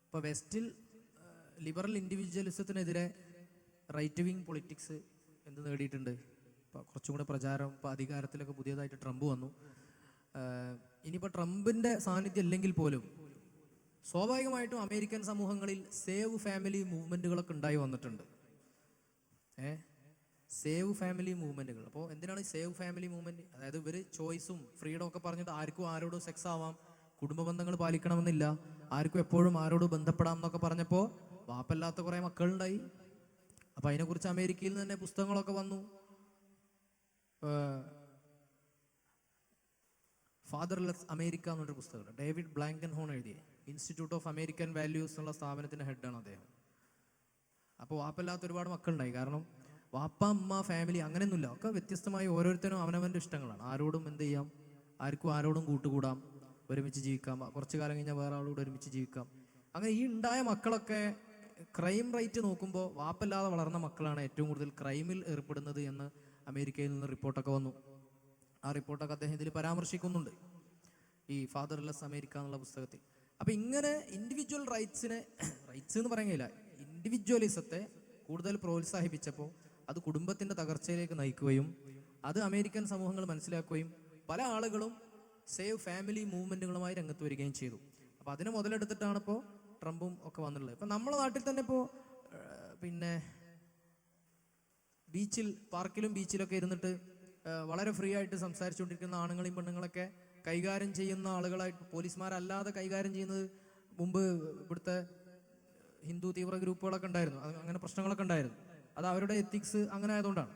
ഇപ്പോൾ വെസ്റ്റിൽ ലിബറൽ ഇൻഡിവിജ്വലിസത്തിനെതിരെ റൈറ്റ് വിങ് പൊളിറ്റിക്സ് എന്ത് നേടിയിട്ടുണ്ട്. ഇപ്പോൾ കുറച്ചും കൂടെ പ്രചാരം, ഇപ്പോൾ അധികാരത്തിലൊക്കെ പുതിയതായിട്ട് ട്രംപ് വന്നു. ഇനിയിപ്പോൾ ട്രംപിൻ്റെ സാന്നിധ്യം ഇല്ലെങ്കിൽ പോലും സ്വാഭാവികമായിട്ടും അമേരിക്കൻ സമൂഹങ്ങളിൽ സേവ് ഫാമിലി മൂവ്മെൻറ്റുകളൊക്കെ ഉണ്ടായി വന്നിട്ടുണ്ട്. സേവ് ഫാമിലി മൂവ്മെൻറ്റുകൾ. അപ്പോൾ എന്തിനാണ് സേവ് ഫാമിലി മൂവ്മെൻറ്റ്? അതായത് ഇവർ ചോയ്സും ഫ്രീഡം ഒക്കെ പറഞ്ഞിട്ട് ആർക്കും ആരോടും സെക്സ് ആവാം, കുടുംബ ബന്ധങ്ങൾ പാലിക്കണമെന്നില്ല, ആർക്കും എപ്പോഴും ആരോട് ബന്ധപ്പെടാം എന്നൊക്കെ പറഞ്ഞപ്പോൾ വാപ്പല്ലാത്ത കുറേ മക്കളുണ്ടായി. അപ്പം അതിനെക്കുറിച്ച് അമേരിക്കയിൽ നിന്ന് തന്നെ പുസ്തകങ്ങളൊക്കെ വന്നു. ഫാദർലെസ് അമേരിക്ക എന്നൊരു പുസ്തകം ഡേവിഡ് ബ്ലാങ്കൻഹോൺ എഴുതിയ, ഇൻസ്റ്റിറ്റ്യൂട്ട് ഓഫ് അമേരിക്കൻ വാല്യൂസ് എന്നുള്ള സ്ഥാപനത്തിൻ്റെ ഹെഡാണ് അദ്ദേഹം. അപ്പോൾ വാപ്പല്ലാത്ത ഒരുപാട് മക്കളുണ്ടായി. കാരണം വാപ്പ അമ്മ ഫാമിലി അങ്ങനെയൊന്നുമില്ല, ഒക്കെ വ്യത്യസ്തമായി ഓരോരുത്തരും അവനവൻ്റെ ഇഷ്ടങ്ങളാണ്. ആരോടും എന്ത് ചെയ്യാം, ആരോടും കൂട്ടുകൂടാം, ഒരുമിച്ച് ജീവിക്കാം, കുറച്ച് കാലം കഴിഞ്ഞാൽ വേറെ ആളോട് ഒരുമിച്ച് ജീവിക്കാം. അങ്ങനെ ഈ ഉണ്ടായ മക്കളൊക്കെ ക്രൈം റേറ്റ് നോക്കുമ്പോൾ വാപ്പല്ലാതെ വളർന്ന മക്കളാണ് ഏറ്റവും കൂടുതൽ ക്രൈമിൽ ഏർപ്പെടുന്നത് എന്ന് അമേരിക്കയിൽ നിന്ന് റിപ്പോർട്ടൊക്കെ വന്നു. ആ റിപ്പോർട്ടൊക്കെ അദ്ദേഹം ഇതിൽ പരാമർശിക്കുന്നുണ്ട്, ഈ ഫാദർലെസ് അമേരിക്ക എന്നുള്ള പുസ്തകത്തിൽ. അപ്പം ഇങ്ങനെ ഇൻഡിവിജ്വൽ റൈറ്റ്സ് എന്ന് പറയാൻ കഴിയില്ല, ഇൻഡിവിജ്വലിസത്തെ കൂടുതൽ പ്രോത്സാഹിപ്പിച്ചപ്പോൾ അത് കുടുംബത്തിൻ്റെ തകർച്ചയിലേക്ക് നയിക്കുകയും അത് അമേരിക്കൻ സമൂഹങ്ങൾ മനസ്സിലാക്കുകയും പല ആളുകളും സേവ് ഫാമിലി മൂവ്മെൻറ്റുകളുമായി രംഗത്ത് വരികയും ചെയ്തു. അപ്പോൾ അതിനെ മുതലെടുത്തിട്ടാണ് ഇപ്പോൾ ട്രംപും ഒക്കെ വന്നിട്ടുള്ളത്. ഇപ്പം നമ്മളെ നാട്ടിൽ തന്നെ ഇപ്പോൾ പിന്നെ പാർക്കിലും ബീച്ചിലൊക്കെ ഇരുന്നിട്ട് വളരെ ഫ്രീ ആയിട്ട് സംസാരിച്ചുകൊണ്ടിരിക്കുന്ന ആണുങ്ങളെയും പെണ്ണുങ്ങളൊക്കെ കൈകാര്യം ചെയ്യുന്ന ആളുകളായിട്ട് പോലീസുമാരല്ലാതെ കൈകാര്യം ചെയ്യുന്നത് മുമ്പ് ഇവിടുത്തെ ഹിന്ദു തീവ്ര ഗ്രൂപ്പുകളൊക്കെ ഉണ്ടായിരുന്നു. അങ്ങനെ പ്രശ്നങ്ങളൊക്കെ ഉണ്ടായിരുന്നു. അത് അവരുടെ എത്തിക്സ് അങ്ങനെ ആയതുകൊണ്ടാണ്.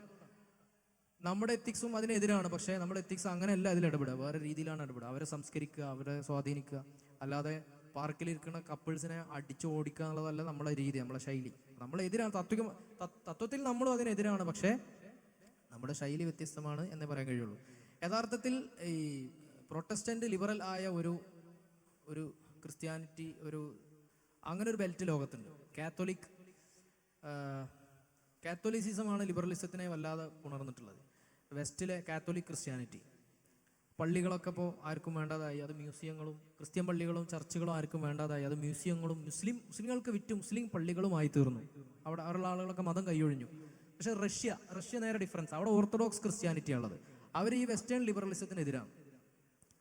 നമ്മുടെ എത്തിക്സും അതിനെതിരാണ്. പക്ഷേ നമ്മുടെ എത്തിക്സ് അങ്ങനെയല്ല അതിൽ ഇടപെടുക, വേറെ രീതിയിലാണ് ഇടപെടുക. അവരെ സംസ്കരിക്കുക, അവരെ സ്വാധീനിക്കുക, അല്ലാതെ പാർക്കിലിരിക്കുന്ന കപ്പിൾസിനെ അടിച്ചു ഓടിക്കുക എന്നുള്ളതല്ല നമ്മളെ രീതി, നമ്മളെ ശൈലി. നമ്മളെതിരാണ്, തത്വത്തിൽ നമ്മളും അതിനെതിരാണ്. പക്ഷേ നമ്മുടെ ശൈലി വ്യത്യസ്തമാണ് എന്നേ പറയാൻ കഴിയുള്ളൂ. യഥാർത്ഥത്തിൽ ഈ പ്രൊട്ടസ്റ്റന്റ് ലിബറൽ ആയ ഒരു ക്രിസ്ത്യാനിറ്റി, അങ്ങനെ ഒരു ബെൽറ്റ് ലോകത്തുണ്ട്. കാത്തോലിസിസമാണ് ലിബറലിസത്തിനെ വല്ലാതെ ഉണർന്നിട്ടുള്ളത്. വെസ്റ്റിലെ കാത്തോലിക് ക്രിസ്ത്യാനിറ്റി, പള്ളികളൊക്കെ ഇപ്പോൾ ആർക്കും വേണ്ടാതായി, അത് മ്യൂസിയങ്ങളും, ക്രിസ്ത്യൻ പള്ളികളും ചർച്ചുകളും ആർക്കും വേണ്ടാതായി, അത് മ്യൂസിയങ്ങളും മുസ്ലിങ്ങൾക്ക് വിറ്റ് മുസ്ലിം പള്ളികളുമായി തീർന്നു. അവിടെ അവരുള്ള ആളുകളൊക്കെ മതം കൈയൊഴിഞ്ഞു. പക്ഷേ റഷ്യ നേരെ ഡിഫറൻസ്. അവിടെ ഓർത്തഡോക്സ് ക്രിസ്ത്യാനിറ്റി ഉള്ളത്. അവർ ഈ വെസ്റ്റേൺ ലിബറലിസത്തിനെതിരാണ്,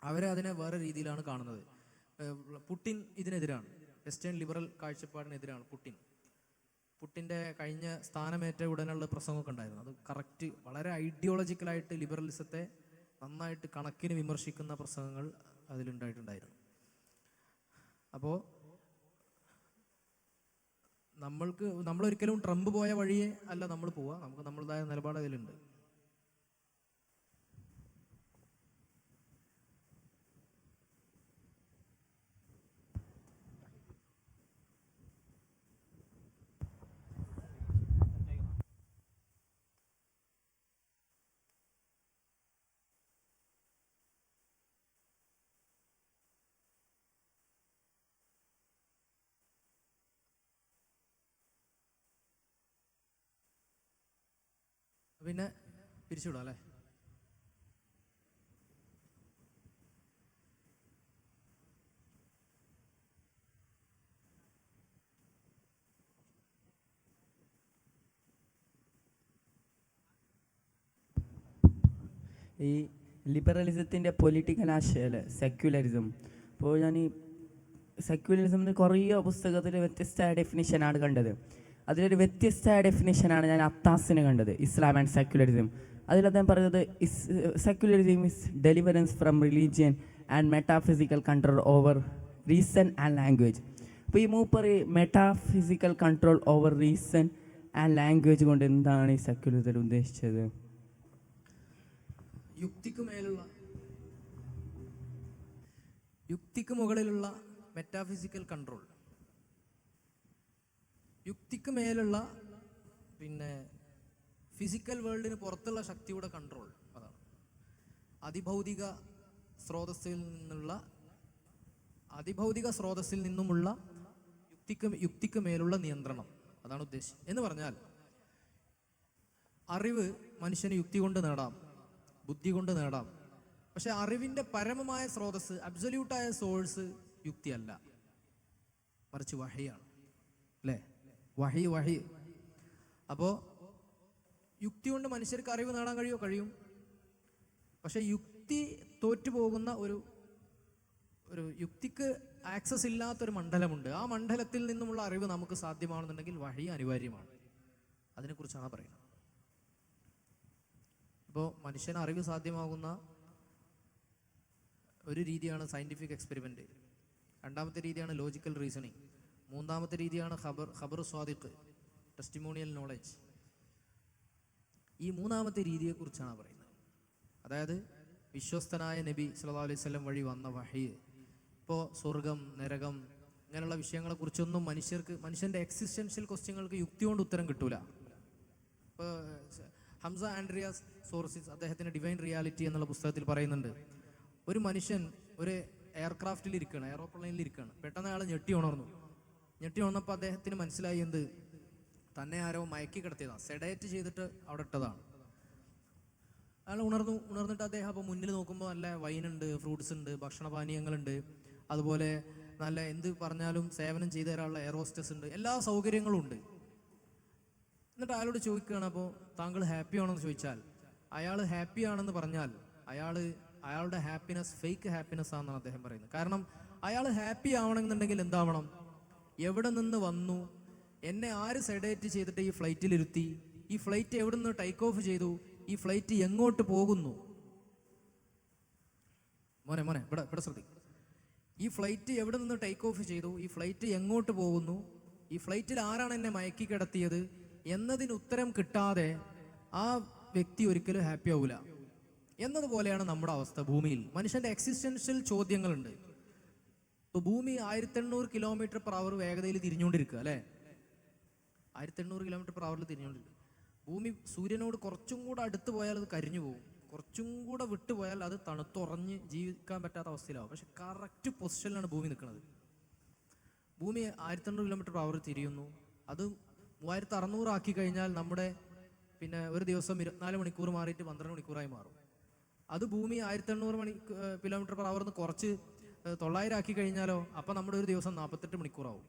അവരെ അതിനെ വേറെ രീതിയിലാണ് കാണുന്നത്. പുടിൻ ഇതിനെതിരാണ്, വെസ്റ്റേൺ ലിബറൽ കാഴ്ചപ്പാടിനെതിരാണ് പുടിൻ്റെ കഴിഞ്ഞ സ്ഥാനമേറ്റ ഉടനുള്ള പ്രസംഗമൊക്കെ ഉണ്ടായിരുന്നു. അത് കറക്റ്റ്, വളരെ ഐഡിയോളജിക്കലായിട്ട് ലിബറലിസത്തെ നന്നായിട്ട് കണക്കിന് വിമർശിക്കുന്ന പ്രസംഗങ്ങൾ അതിലുണ്ടായിട്ടുണ്ടായിരുന്നു. അപ്പോൾ നമ്മളൊരിക്കലും ട്രംപ് പോയ വഴിയെ അല്ല നമ്മൾ പോവുക, നമുക്ക് നമ്മളുടേതായ നിലപാട് അതിലുണ്ട്. പിന്നെ പിരിച്ചുവിടാം അല്ലേ? ഈ ലിബറലിസത്തിൻ്റെ പൊളിറ്റിക്കൽ ആശയമല്ലേ സെക്യുലറിസം. അപ്പോൾ ഞാൻ ഈ സെക്യുലറിസത്തിൻ്റെ കുറേ പുസ്തകത്തിൽ വ്യത്യസ്തമായ ഡെഫിനിഷനാണ് കണ്ടത്. അതിലൊരു വ്യത്യസ്തമായ ഡെഫിനിഷനാണ് ഞാൻ അത്താസിന് കണ്ടത്, ഇസ്ലാം ആൻഡ് സെക്യുലറിസം. അതിൽ അദ്ദേഹം പറയുന്നത് secularism is deliverance from religion and metaphysical control over reason and language. അപ്പോൾ ഈ മൂപ്പറ് metaphysical control over reason and language കൊണ്ട് എന്താണ് ഈ സെക്യുലറിസം ഉദ്ദേശിച്ചത്? യുക്തിക്ക് മുകളിലുള്ള മെറ്റാഫിസിക്കൽ കൺട്രോൾ, യുക്തിക്ക് മേലുള്ള പിന്നെ ഫിസിക്കൽ വേൾഡിന് പുറത്തുള്ള ശക്തിയുടെ കൺട്രോൾ. അതാണ് അതിഭൗതിക സ്രോതസ്സിൽ നിന്നുമുള്ള യുക്തിക്ക് മേലുള്ള നിയന്ത്രണം. അതാണ് ഉദ്ദേശം. എന്ന് പറഞ്ഞാൽ അറിവ് മനുഷ്യന് യുക്തി കൊണ്ട് നേടാം, ബുദ്ധി കൊണ്ട് നേടാം. പക്ഷെ അറിവിൻ്റെ പരമമായ സ്രോതസ്സ്, അബ്സല്യൂട്ടായ സോഴ്സ് യുക്തിയല്ല, മറിച്ച് വഹിയാണ്. അല്ലേ? വഹി. അപ്പോൾ യുക്തി കൊണ്ട് മനുഷ്യർക്ക് അറിവ് നേടാൻ കഴിയും. പക്ഷെ യുക്തി തോറ്റുപോകുന്ന ഒരു യുക്തിക്ക് ആക്സസ് ഇല്ലാത്തൊരു മണ്ഡലമുണ്ട്. ആ മണ്ഡലത്തിൽ നിന്നുമുള്ള അറിവ് നമുക്ക് സാധ്യമാണെന്നുണ്ടെങ്കിൽ വഹി അനിവാര്യമാണ്. അതിനെക്കുറിച്ചാണ് പറയുന്നത്. ഇപ്പോൾ മനുഷ്യന് അറിവ് സാധ്യമാകുന്ന ഒരു രീതിയാണ് സയൻറ്റിഫിക് എക്സ്പെരിമെൻറ്റ്, രണ്ടാമത്തെ രീതിയാണ് ലോജിക്കൽ റീസണിങ്, മൂന്നാമത്തെ രീതിയാണ് ഖബർ സ്വാദിഖ്, ടെസ്റ്റിമോണിയൽ നോളജ്. ഈ മൂന്നാമത്തെ രീതിയെക്കുറിച്ചാണ് പറയുന്നത്. അതായത് വിശ്വസ്തനായ നബി സല്ലല്ലാഹു അലൈഹി വസല്ലം വഴി വന്ന വഹി. ഇപ്പോൾ സ്വർഗം, നരകം, ഇങ്ങനെയുള്ള വിഷയങ്ങളെക്കുറിച്ചൊന്നും മനുഷ്യൻ്റെ എക്സിസ്റ്റൻഷ്യൽ ക്വസ്റ്റ്യങ്ങൾക്ക് യുക്തി കൊണ്ട് ഉത്തരം കിട്ടൂല. ഇപ്പോൾ ഹംസ ആൻഡ്രിയാസ് സോർസിസ് അദ്ദേഹത്തിൻ്റെ ഡിവൈൻ റിയാലിറ്റി എന്നുള്ള പുസ്തകത്തിൽ പറയുന്നുണ്ട്, ഒരു മനുഷ്യൻ ഒരു എയർക്രാഫ്റ്റിൽ ഇരിക്കുകയാണ്, എയറോപ്ലെയിനിൽ ഇരിക്കുകയാണ്. പെട്ടെന്ന് അയാൾ ഞെട്ടി ഉണർന്നപ്പോൾ അദ്ദേഹത്തിന് മനസ്സിലായി എന്ത്, തന്നെ ആരോ മയക്കി കിടത്തിയതാണ്, സെഡേറ്റ് ചെയ്തിട്ട് അവിടെ ഇട്ടതാണ്. അയാൾ ഉണർന്നിട്ട് അദ്ദേഹം അപ്പോൾ മുന്നിൽ നോക്കുമ്പോൾ നല്ല വൈനുണ്ട്, ഫ്രൂട്ട്സ് ഉണ്ട്, ഭക്ഷണപാനീയങ്ങളുണ്ട്, അതുപോലെ നല്ല എന്ത് പറഞ്ഞാലും സേവനം ചെയ്തു തരാനുള്ള എയർ ഹോസ്റ്റസ് ഉണ്ട്, എല്ലാ സൗകര്യങ്ങളും ഉണ്ട്. എന്നിട്ട് അയാളോട് ചോദിക്കുകയാണ്, അപ്പോൾ താങ്കൾ ഹാപ്പി ആണെന്ന് ചോദിച്ചാൽ, അയാൾ ഹാപ്പി ആണെന്ന് പറഞ്ഞാൽ അയാളുടെ ഹാപ്പിനെസ് ഫേക്ക് ഹാപ്പിനെസ് ആണെന്നാണ് അദ്ദേഹം പറയുന്നത്. കാരണം അയാൾ ഹാപ്പി ആവണമെന്നുണ്ടെങ്കിൽ എന്താവണം, എവിടെ നിന്ന് വന്നു, എന്നെ ആര് സെഡേറ്റ് ചെയ്തിട്ട് ഈ ഫ്ലൈറ്റിലിരുത്തി, ഈ ഫ്ലൈറ്റ് എവിടെ നിന്ന് ടേക്ക് ഓഫ് ചെയ്തു, ഈ ഫ്ലൈറ്റ് എങ്ങോട്ട് പോകുന്നു, മോനെ ഇവിടെ ശ്രദ്ധിക്കും, ഈ ഫ്ലൈറ്റ് എവിടെ നിന്ന് ടേക്ക് ഓഫ് ചെയ്തു, ഈ ഫ്ലൈറ്റ് എങ്ങോട്ട് പോകുന്നു, ഈ ഫ്ലൈറ്റിൽ ആരാണ് എന്നെ മയക്കി കിടത്തിയത് എന്നതിന് ഉത്തരം കിട്ടാതെ ആ വ്യക്തി ഒരിക്കലും ഹാപ്പി ആവൂല. എന്നതുപോലെയാണ് നമ്മുടെ അവസ്ഥ. ഭൂമിയിൽ മനുഷ്യന്റെ എക്സിസ്റ്റൻഷ്യൽ ചോദ്യങ്ങളുണ്ട്. ഇപ്പോൾ ഭൂമി 1800 km/h വേഗതയിൽ തിരിഞ്ഞുകൊണ്ടിരിക്കുക അല്ലേ, 1800 km/h തിരിഞ്ഞുകൊണ്ടിരിക്കുക. ഭൂമി സൂര്യനോട് കുറച്ചും കൂടെ അടുത്ത് പോയാൽ അത് കരിഞ്ഞു പോകും, കുറച്ചും കൂടെ വിട്ടു പോയാൽ അത് തണുത്തുറഞ്ഞ് ജീവിക്കാൻ പറ്റാത്ത അവസ്ഥയിലാവും. പക്ഷെ കറക്റ്റ് പൊസിഷനിലാണ് ഭൂമി നിൽക്കുന്നത്. ഭൂമി 1800 km/h തിരിയുന്നു, അത് 3600 ആക്കി കഴിഞ്ഞാൽ നമ്മുടെ പിന്നെ ഒരു ദിവസം 24 മണിക്കൂർ മാറിയിട്ട് 12 മണിക്കൂറായി മാറും. അത് ഭൂമി 1800 km/h കുറച്ച് 900 ആക്കി കഴിഞ്ഞാലോ, അപ്പം നമ്മുടെ ഒരു ദിവസം 48 മണിക്കൂറാവും.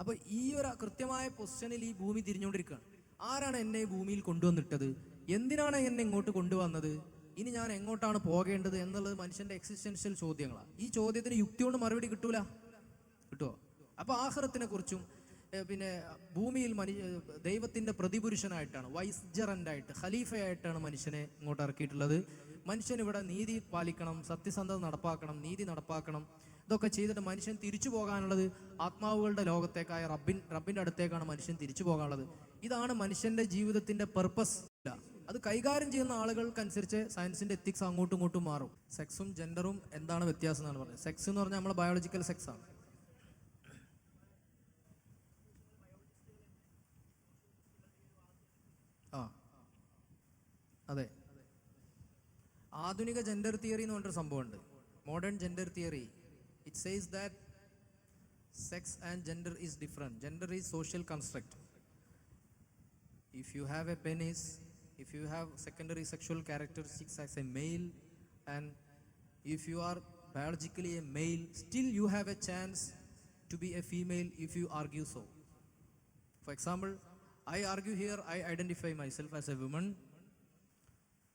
അപ്പോൾ ഈ ഒരു കൃത്യമായ പൊസിഷനിൽ ഈ ഭൂമി തിരിഞ്ഞുകൊണ്ടിരിക്കുകയാണ്. ആരാണ് എന്നെ ഈ ഭൂമിയിൽ കൊണ്ടുവന്നിട്ടത്, എന്തിനാണ് എന്നെ ഇങ്ങോട്ട് കൊണ്ടുവന്നത്, ഇനി ഞാൻ എങ്ങോട്ടാണ് പോകേണ്ടത് എന്നുള്ളത് മനുഷ്യന്റെ എക്സിസ്റ്റൻഷ്യൽ ചോദ്യങ്ങളാണ്. ഈ ചോദ്യത്തിന് യുക്തി കൊണ്ട് മറുപടി കിട്ടുമോ? അപ്പോൾ ആഖിറത്തിനെ കുറിച്ചും പിന്നെ ഭൂമിയിൽ ദൈവത്തിന്റെ പ്രതിപുരുഷനായിട്ടാണ്, വൈസ്ജറൻ്റായിട്ട്, ഖലീഫയായിട്ടാണ് മനുഷ്യനെ ഇങ്ങോട്ട് ഇറക്കിയിട്ടുള്ളത്. മനുഷ്യൻ ഇവിടെ നീതി പാലിക്കണം, സത്യസന്ധത നടപ്പാക്കണം, നീതി നടപ്പാക്കണം. ഇതൊക്കെ ചെയ്തിട്ട് മനുഷ്യൻ തിരിച്ചു പോകാനുള്ളത് ആത്മാവുകളുടെ ലോകത്തേക്കായ റബ്ബിന്റെ അടുത്തേക്കാണ് മനുഷ്യൻ തിരിച്ചു പോകാനുള്ളത്. ഇതാണ് മനുഷ്യന്റെ ജീവിതത്തിന്റെ പർപ്പസ്. അത് കൈകാര്യം ചെയ്യുന്ന ആളുകൾക്കനുസരിച്ച് സയൻസിന്റെ എത്തിക്സ് അങ്ങോട്ടും ഇങ്ങോട്ടും മാറും. സെക്സും ജെൻഡറും എന്താണ് വ്യത്യാസം എന്നാണ് പറഞ്ഞത്. സെക്സ് എന്ന് പറഞ്ഞാൽ നമ്മളെ ബയോളജിക്കൽ സെക്സ് ആണ്. അതെ, ആധുനിക ജെൻഡർ തിയറി എന്ന് പറഞ്ഞൊരു സംഭവമുണ്ട്, modern gender theory. It says that sex and gender is different. Gender is social construct. If you have a penis, if you have secondary sexual characteristics as a male, and if you are biologically a male, still you have a chance to be a female if you argue so. For example, I argue here, I identify myself as a woman.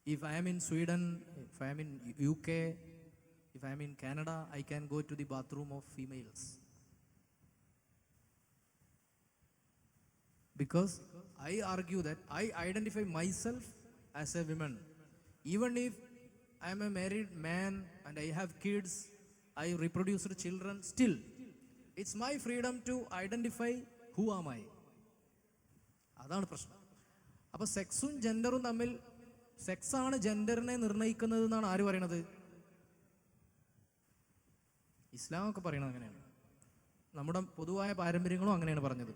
If I am in Sweden, if I am in UK, if I am in Canada, I can go to the bathroom of females. Because I argue that I identify myself as a woman. Even if I am a married man and I have kids, I reproduced children, still it's my freedom to identify who am I. അതാണ് പ്രശ്നം. അപ്പോൾ സെക്സും ജെൻഡറും തമ്മിൽ, സെക്സാണ് ജെൻഡറിനെ നിർണ്ണയിക്കുന്നത് എന്നാണ് ആര് പറയണത്? ഇസ്ലാമൊക്കെ പറയണത് അങ്ങനെയാണ്. നമ്മുടെ പൊതുവായ പാരമ്പര്യങ്ങളും അങ്ങനെയാണ് പറഞ്ഞത്.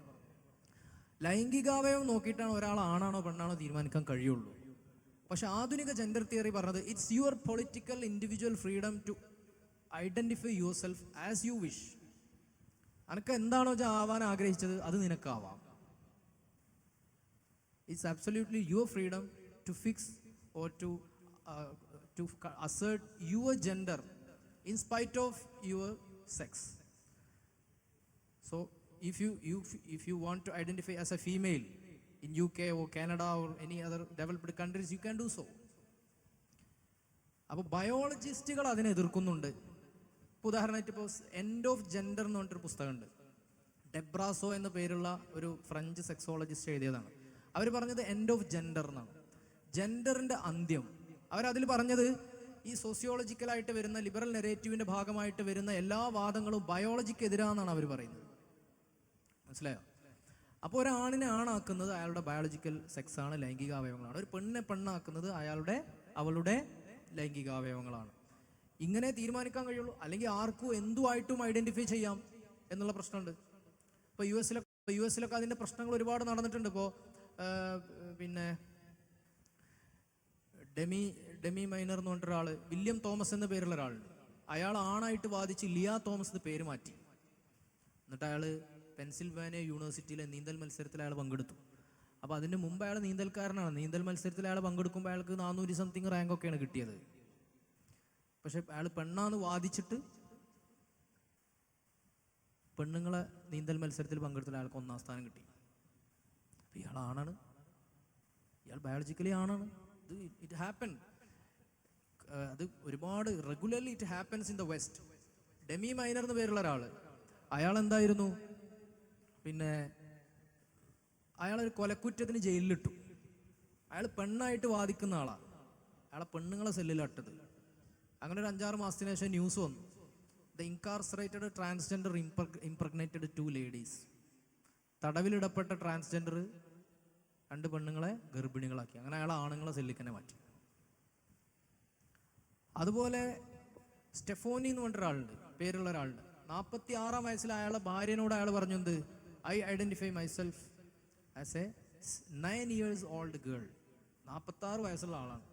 ലൈംഗികാവയവം നോക്കിയിട്ടാണ് ഒരാൾ ആണാണോ പെണ്ണാണോ തീരുമാനിക്കാൻ കഴിയുള്ളൂ. പക്ഷെ ആധുനിക ജെൻഡർ തിയറി പറഞ്ഞത് it's your political individual freedom to identify your self as you wish. അനക്ക് എന്താണോ ആവാൻ ആഗ്രഹിച്ചത് അത് നിനക്കാവാം. It's absolutely your freedom to fix or to assert your gender in spite of your sex. So if you want to identify as a female in UK or Canada or any other developed countries, you can do so. അപ്പോൾ ബയോളജിസ്റ്റുകൾ അതിനെ എതിർക്കുന്നുണ്ട്. ഉദാഹരണമായിട്ട് ഇപ്പോൾ എൻഡ് ഓഫ് ജെൻഡർ എന്ന് പറഞ്ഞിട്ടൊരു പുസ്തകമുണ്ട്. ഡെബ്രാസോ എന്ന പേരുള്ള ഒരു ഫ്രഞ്ച് സെക്സോളജിസ്റ്റ് എഴുതിയതാണ്. അവർ പറഞ്ഞത് എൻഡ് ഓഫ് ജെൻഡർ എന്നാണ്, ജെൻഡറിന്റെ അന്ത്യം. അവരതിൽ പറഞ്ഞത് ഈ സോഷ്യോളജിക്കലായിട്ട് വരുന്ന ലിബറൽ നെറേറ്റീവിന്റെ ഭാഗമായിട്ട് വരുന്ന എല്ലാ വാദങ്ങളും ബയോളജിക്ക് എതിരാണെന്നാണ് അവർ പറയുന്നത്. മനസ്സിലായോ? അപ്പോൾ ഒരാണിനെ ആണാക്കുന്നത് അയാളുടെ ബയോളജിക്കൽ സെക്സ് ആണ്, ലൈംഗികാവയവങ്ങളാണ്. ഒരു പെണ്ണിനെ പെണ്ണാക്കുന്നത് അവളുടെ ലൈംഗികാവയവങ്ങളാണ്. ഇങ്ങനെ തീരുമാനിക്കാൻ കഴിയുള്ളൂ. അല്ലെങ്കിൽ ആർക്കും എന്തുമായിട്ടും ഐഡന്റിഫൈ ചെയ്യാം. എന്നുള്ള പ്രശ്നമുണ്ട്. ഇപ്പോൾ യു എസിലൊക്കെ അതിൻ്റെ പ്രശ്നങ്ങൾ ഒരുപാട് നടന്നിട്ടുണ്ട്. ഇപ്പോൾ പിന്നെ ഡെമി മൈനർ എന്ന് പറഞ്ഞിട്ടൊരാൾ, വില്യം തോമസ് എന്ന പേരുള്ള ഒരാളുണ്ട്. അയാൾ ആണായിട്ട് വാദിച്ച് ലിയ തോമസ് പേര് മാറ്റി. എന്നിട്ട് അയാൾ പെൻസിൽവാനിയ യൂണിവേഴ്സിറ്റിയിലെ നീന്തൽ മത്സരത്തിൽ അയാൾ പങ്കെടുത്തു. അപ്പോൾ അതിന് മുമ്പ് അയാൾ നീന്തൽക്കാരനാണ്. നീന്തൽ മത്സരത്തിൽ അയാൾ പങ്കെടുക്കുമ്പോൾ അയാൾക്ക് 400 സംതിങ് റാങ്കൊക്കെയാണ് കിട്ടിയത്. പക്ഷെ അയാൾ പെണ്ണാന്ന് വാദിച്ചിട്ട് പെണ്ണുങ്ങളെ നീന്തൽ മത്സരത്തിൽ പങ്കെടുത്തിട്ട് അയാൾക്ക് 1ാം സ്ഥാനം കിട്ടി. അപ്പോൾ ഇയാൾ ആണാണ്, ഇയാൾ ബയോളജിക്കലി ആണാണ്. It happen. അത് ഒരുപാട് regularly it happens in the west. Demi minor എന്ന് പേരുള്ള ഒരാൾ, അയാൾ എന്തായിരുന്നു, പിന്നെ അയാളൊരു കൊലക്കുറ്റത്തിന് ജയിലിലിട്ടു. അയാൾ പെണ്ണായിട്ട് വാദിക്കുന്ന ആളാണ്. അയാളെ പെണ്ണുങ്ങളെ സെല്ലിലിട്ടത്. അങ്ങനെ ഒരു 5-6 മാസത്തിന് ശേഷം ന്യൂസ് വന്നു, the incarcerated transgender impregnated 2 ladies. തടവിലിടപ്പെട്ട ട്രാൻസ്ജെൻഡർ 2 പെണ്ണുങ്ങളെ ഗർഭിണികളാക്കി. അങ്ങനെ അയാൾ ആണുങ്ങളെ സെല്ലിക്കന്നെ മാറ്റി. അതുപോലെ സ്റ്റെഫോനി എന്ന് പറഞ്ഞ ഒരാളുണ്ട്, പേരുള്ള ഒരാളുണ്ട്. 46-ാം വയസ്സിൽ അയാളെ ഭാര്യനോട് അയാൾ പറഞ്ഞു, എന്ത്, I identify myself as A 9 years old girl. 46 വയസ്സുള്ള ആളാണ്.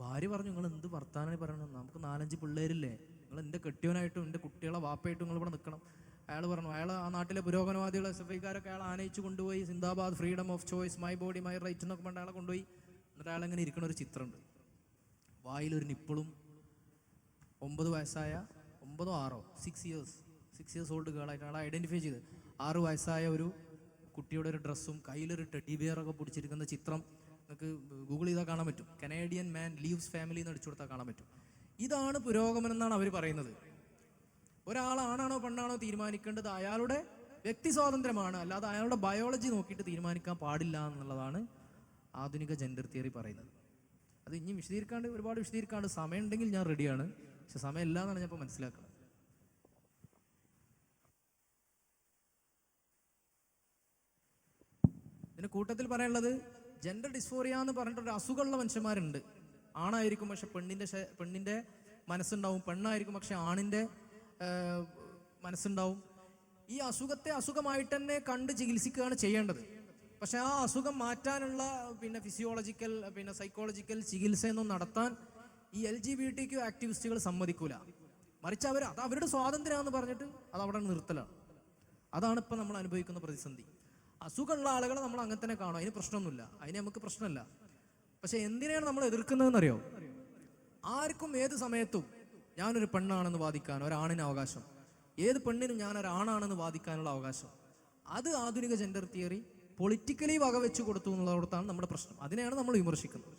ഭാര്യ പറഞ്ഞു, നിങ്ങൾ എന്ത് വർത്താനം പറയണം, നമുക്ക് 4-5 പിള്ളേരില്ലേ, നിങ്ങൾ എൻ്റെ കെട്ടിയവനായിട്ടും എൻ്റെ കുട്ടികളെ വാപ്പയായിട്ടും നിങ്ങൾ ഇവിടെ നിൽക്കണം. അയാൾ പറഞ്ഞു, അയാൾ ആ നാട്ടിലെ പുരോഗമനവാദികളെ SFI-ക്കാരൊക്കെ അയാൾ ആനയിച്ച് കൊണ്ടുപോയി, സിന്ദാബാദ്, freedom of choice, my body my right എന്നൊക്കെ പറഞ്ഞ അയാളെ കൊണ്ടുപോയി. എന്നിട്ട് അയാൾ ഇങ്ങനെ ഇരിക്കണ ഒരു ചിത്രമുണ്ട്. വായിലൊരു നിപ്പിളും 9 വയസ്സായ 9 6 6 years ഓൾഡ് ഗേളായിട്ട് അയാൾ ഐഡന്റിഫൈ ചെയ്ത് 6 വയസ്സായ ഒരു കുട്ടിയുടെ ഒരു ഡ്രസ്സും കയ്യിലൊരു ടെഡി ബിയറൊക്കെ പിടിച്ചിരിക്കുന്ന ചിത്രം നിങ്ങൾക്ക് ഗൂഗിൾ ചെയ്താൽ കാണാൻ പറ്റും. കനേഡിയൻ മാൻ ലീവ്സ് ഫാമിലി എന്ന് അടിച്ചു കൊടുത്താൽ കാണാൻ പറ്റും. ഇതാണ് പുരോഗമനം എന്നാണ് അവർ പറയുന്നത്. ഒരാൾ ആണാണോ പെണ്ണാണോ തീരുമാനിക്കേണ്ടത് അയാളുടെ വ്യക്തി സ്വാതന്ത്ര്യമാണ്, അല്ലാതെ അയാളുടെ ബയോളജി നോക്കിയിട്ട് തീരുമാനിക്കാൻ പാടില്ല എന്നുള്ളതാണ് ആധുനിക ജെൻഡർ തിയറി പറയുന്നത്. അത് ഇനി ഒരുപാട് വിശദീകരിക്കാണ്ട് സമയം ഉണ്ടെങ്കിൽ ഞാൻ റെഡിയാണ്. പക്ഷെ സമയമില്ല എന്നാണ് ഞാൻ ഇപ്പോൾ മനസ്സിലാക്കുന്നത്. ഇതിന് കൂട്ടത്തിൽ പറയാനുള്ളത്, ജെൻഡർ ഡിസ്ഫോറിയ എന്ന് പറഞ്ഞിട്ടൊരു അസുഖമുള്ള മനുഷ്യന്മാരുണ്ട്. ആണായിരിക്കും പക്ഷെ പെണ്ണിൻ്റെ മനസ്സുണ്ടാവും, പെണ്ണായിരിക്കും പക്ഷെ ആണിൻ്റെ മനസ്സുണ്ടാവും. ഈ അസുഖത്തെ അസുഖമായിട്ട് തന്നെ കണ്ട് ചികിത്സിക്കുകയാണ് ചെയ്യേണ്ടത്. പക്ഷെ ആ അസുഖം മാറ്റാനുള്ള ഫിസിയോളജിക്കൽ സൈക്കോളജിക്കൽ ചികിത്സയൊന്നും നടത്താൻ ഈ LGBTQ ആക്ടിവിസ്റ്റുകൾ സമ്മതിക്കൂല. മറിച്ച് അത് അവരുടെ സ്വാതന്ത്ര്യമാണെന്ന് പറഞ്ഞിട്ട് അത് അവിടെ നിർത്തലാണ്. അതാണ് ഇപ്പം നമ്മൾ അനുഭവിക്കുന്ന പ്രതിസന്ധി. അസുഖമുള്ള ആളുകളെ നമ്മൾ അങ്ങനെ തന്നെ കാണും, അതിന് പ്രശ്നമൊന്നുമില്ല, അതിന് നമുക്ക് പ്രശ്നമില്ല. പക്ഷെ എന്തിനാണ് നമ്മൾ എതിർക്കുന്നതെന്നറിയോ? ആർക്കും ഏത് സമയത്തും ഞാനൊരു പെണ്ണാണെന്ന് വാദിക്കാൻ ഒരാണിന് അവകാശം, ഏത് പെണ്ണിനും ഞാനൊരാണാണെന്ന് വാദിക്കാനുള്ള അവകാശം. അത് ആധുനിക ജെൻഡർ തിയറി പൊളിറ്റിക്കലി വകവെച്ച് കൊടുത്തു എന്നുള്ളതാണ് നമ്മുടെ പ്രശ്നം. അതിനെയാണ് നമ്മൾ വിമർശിക്കുന്നത്.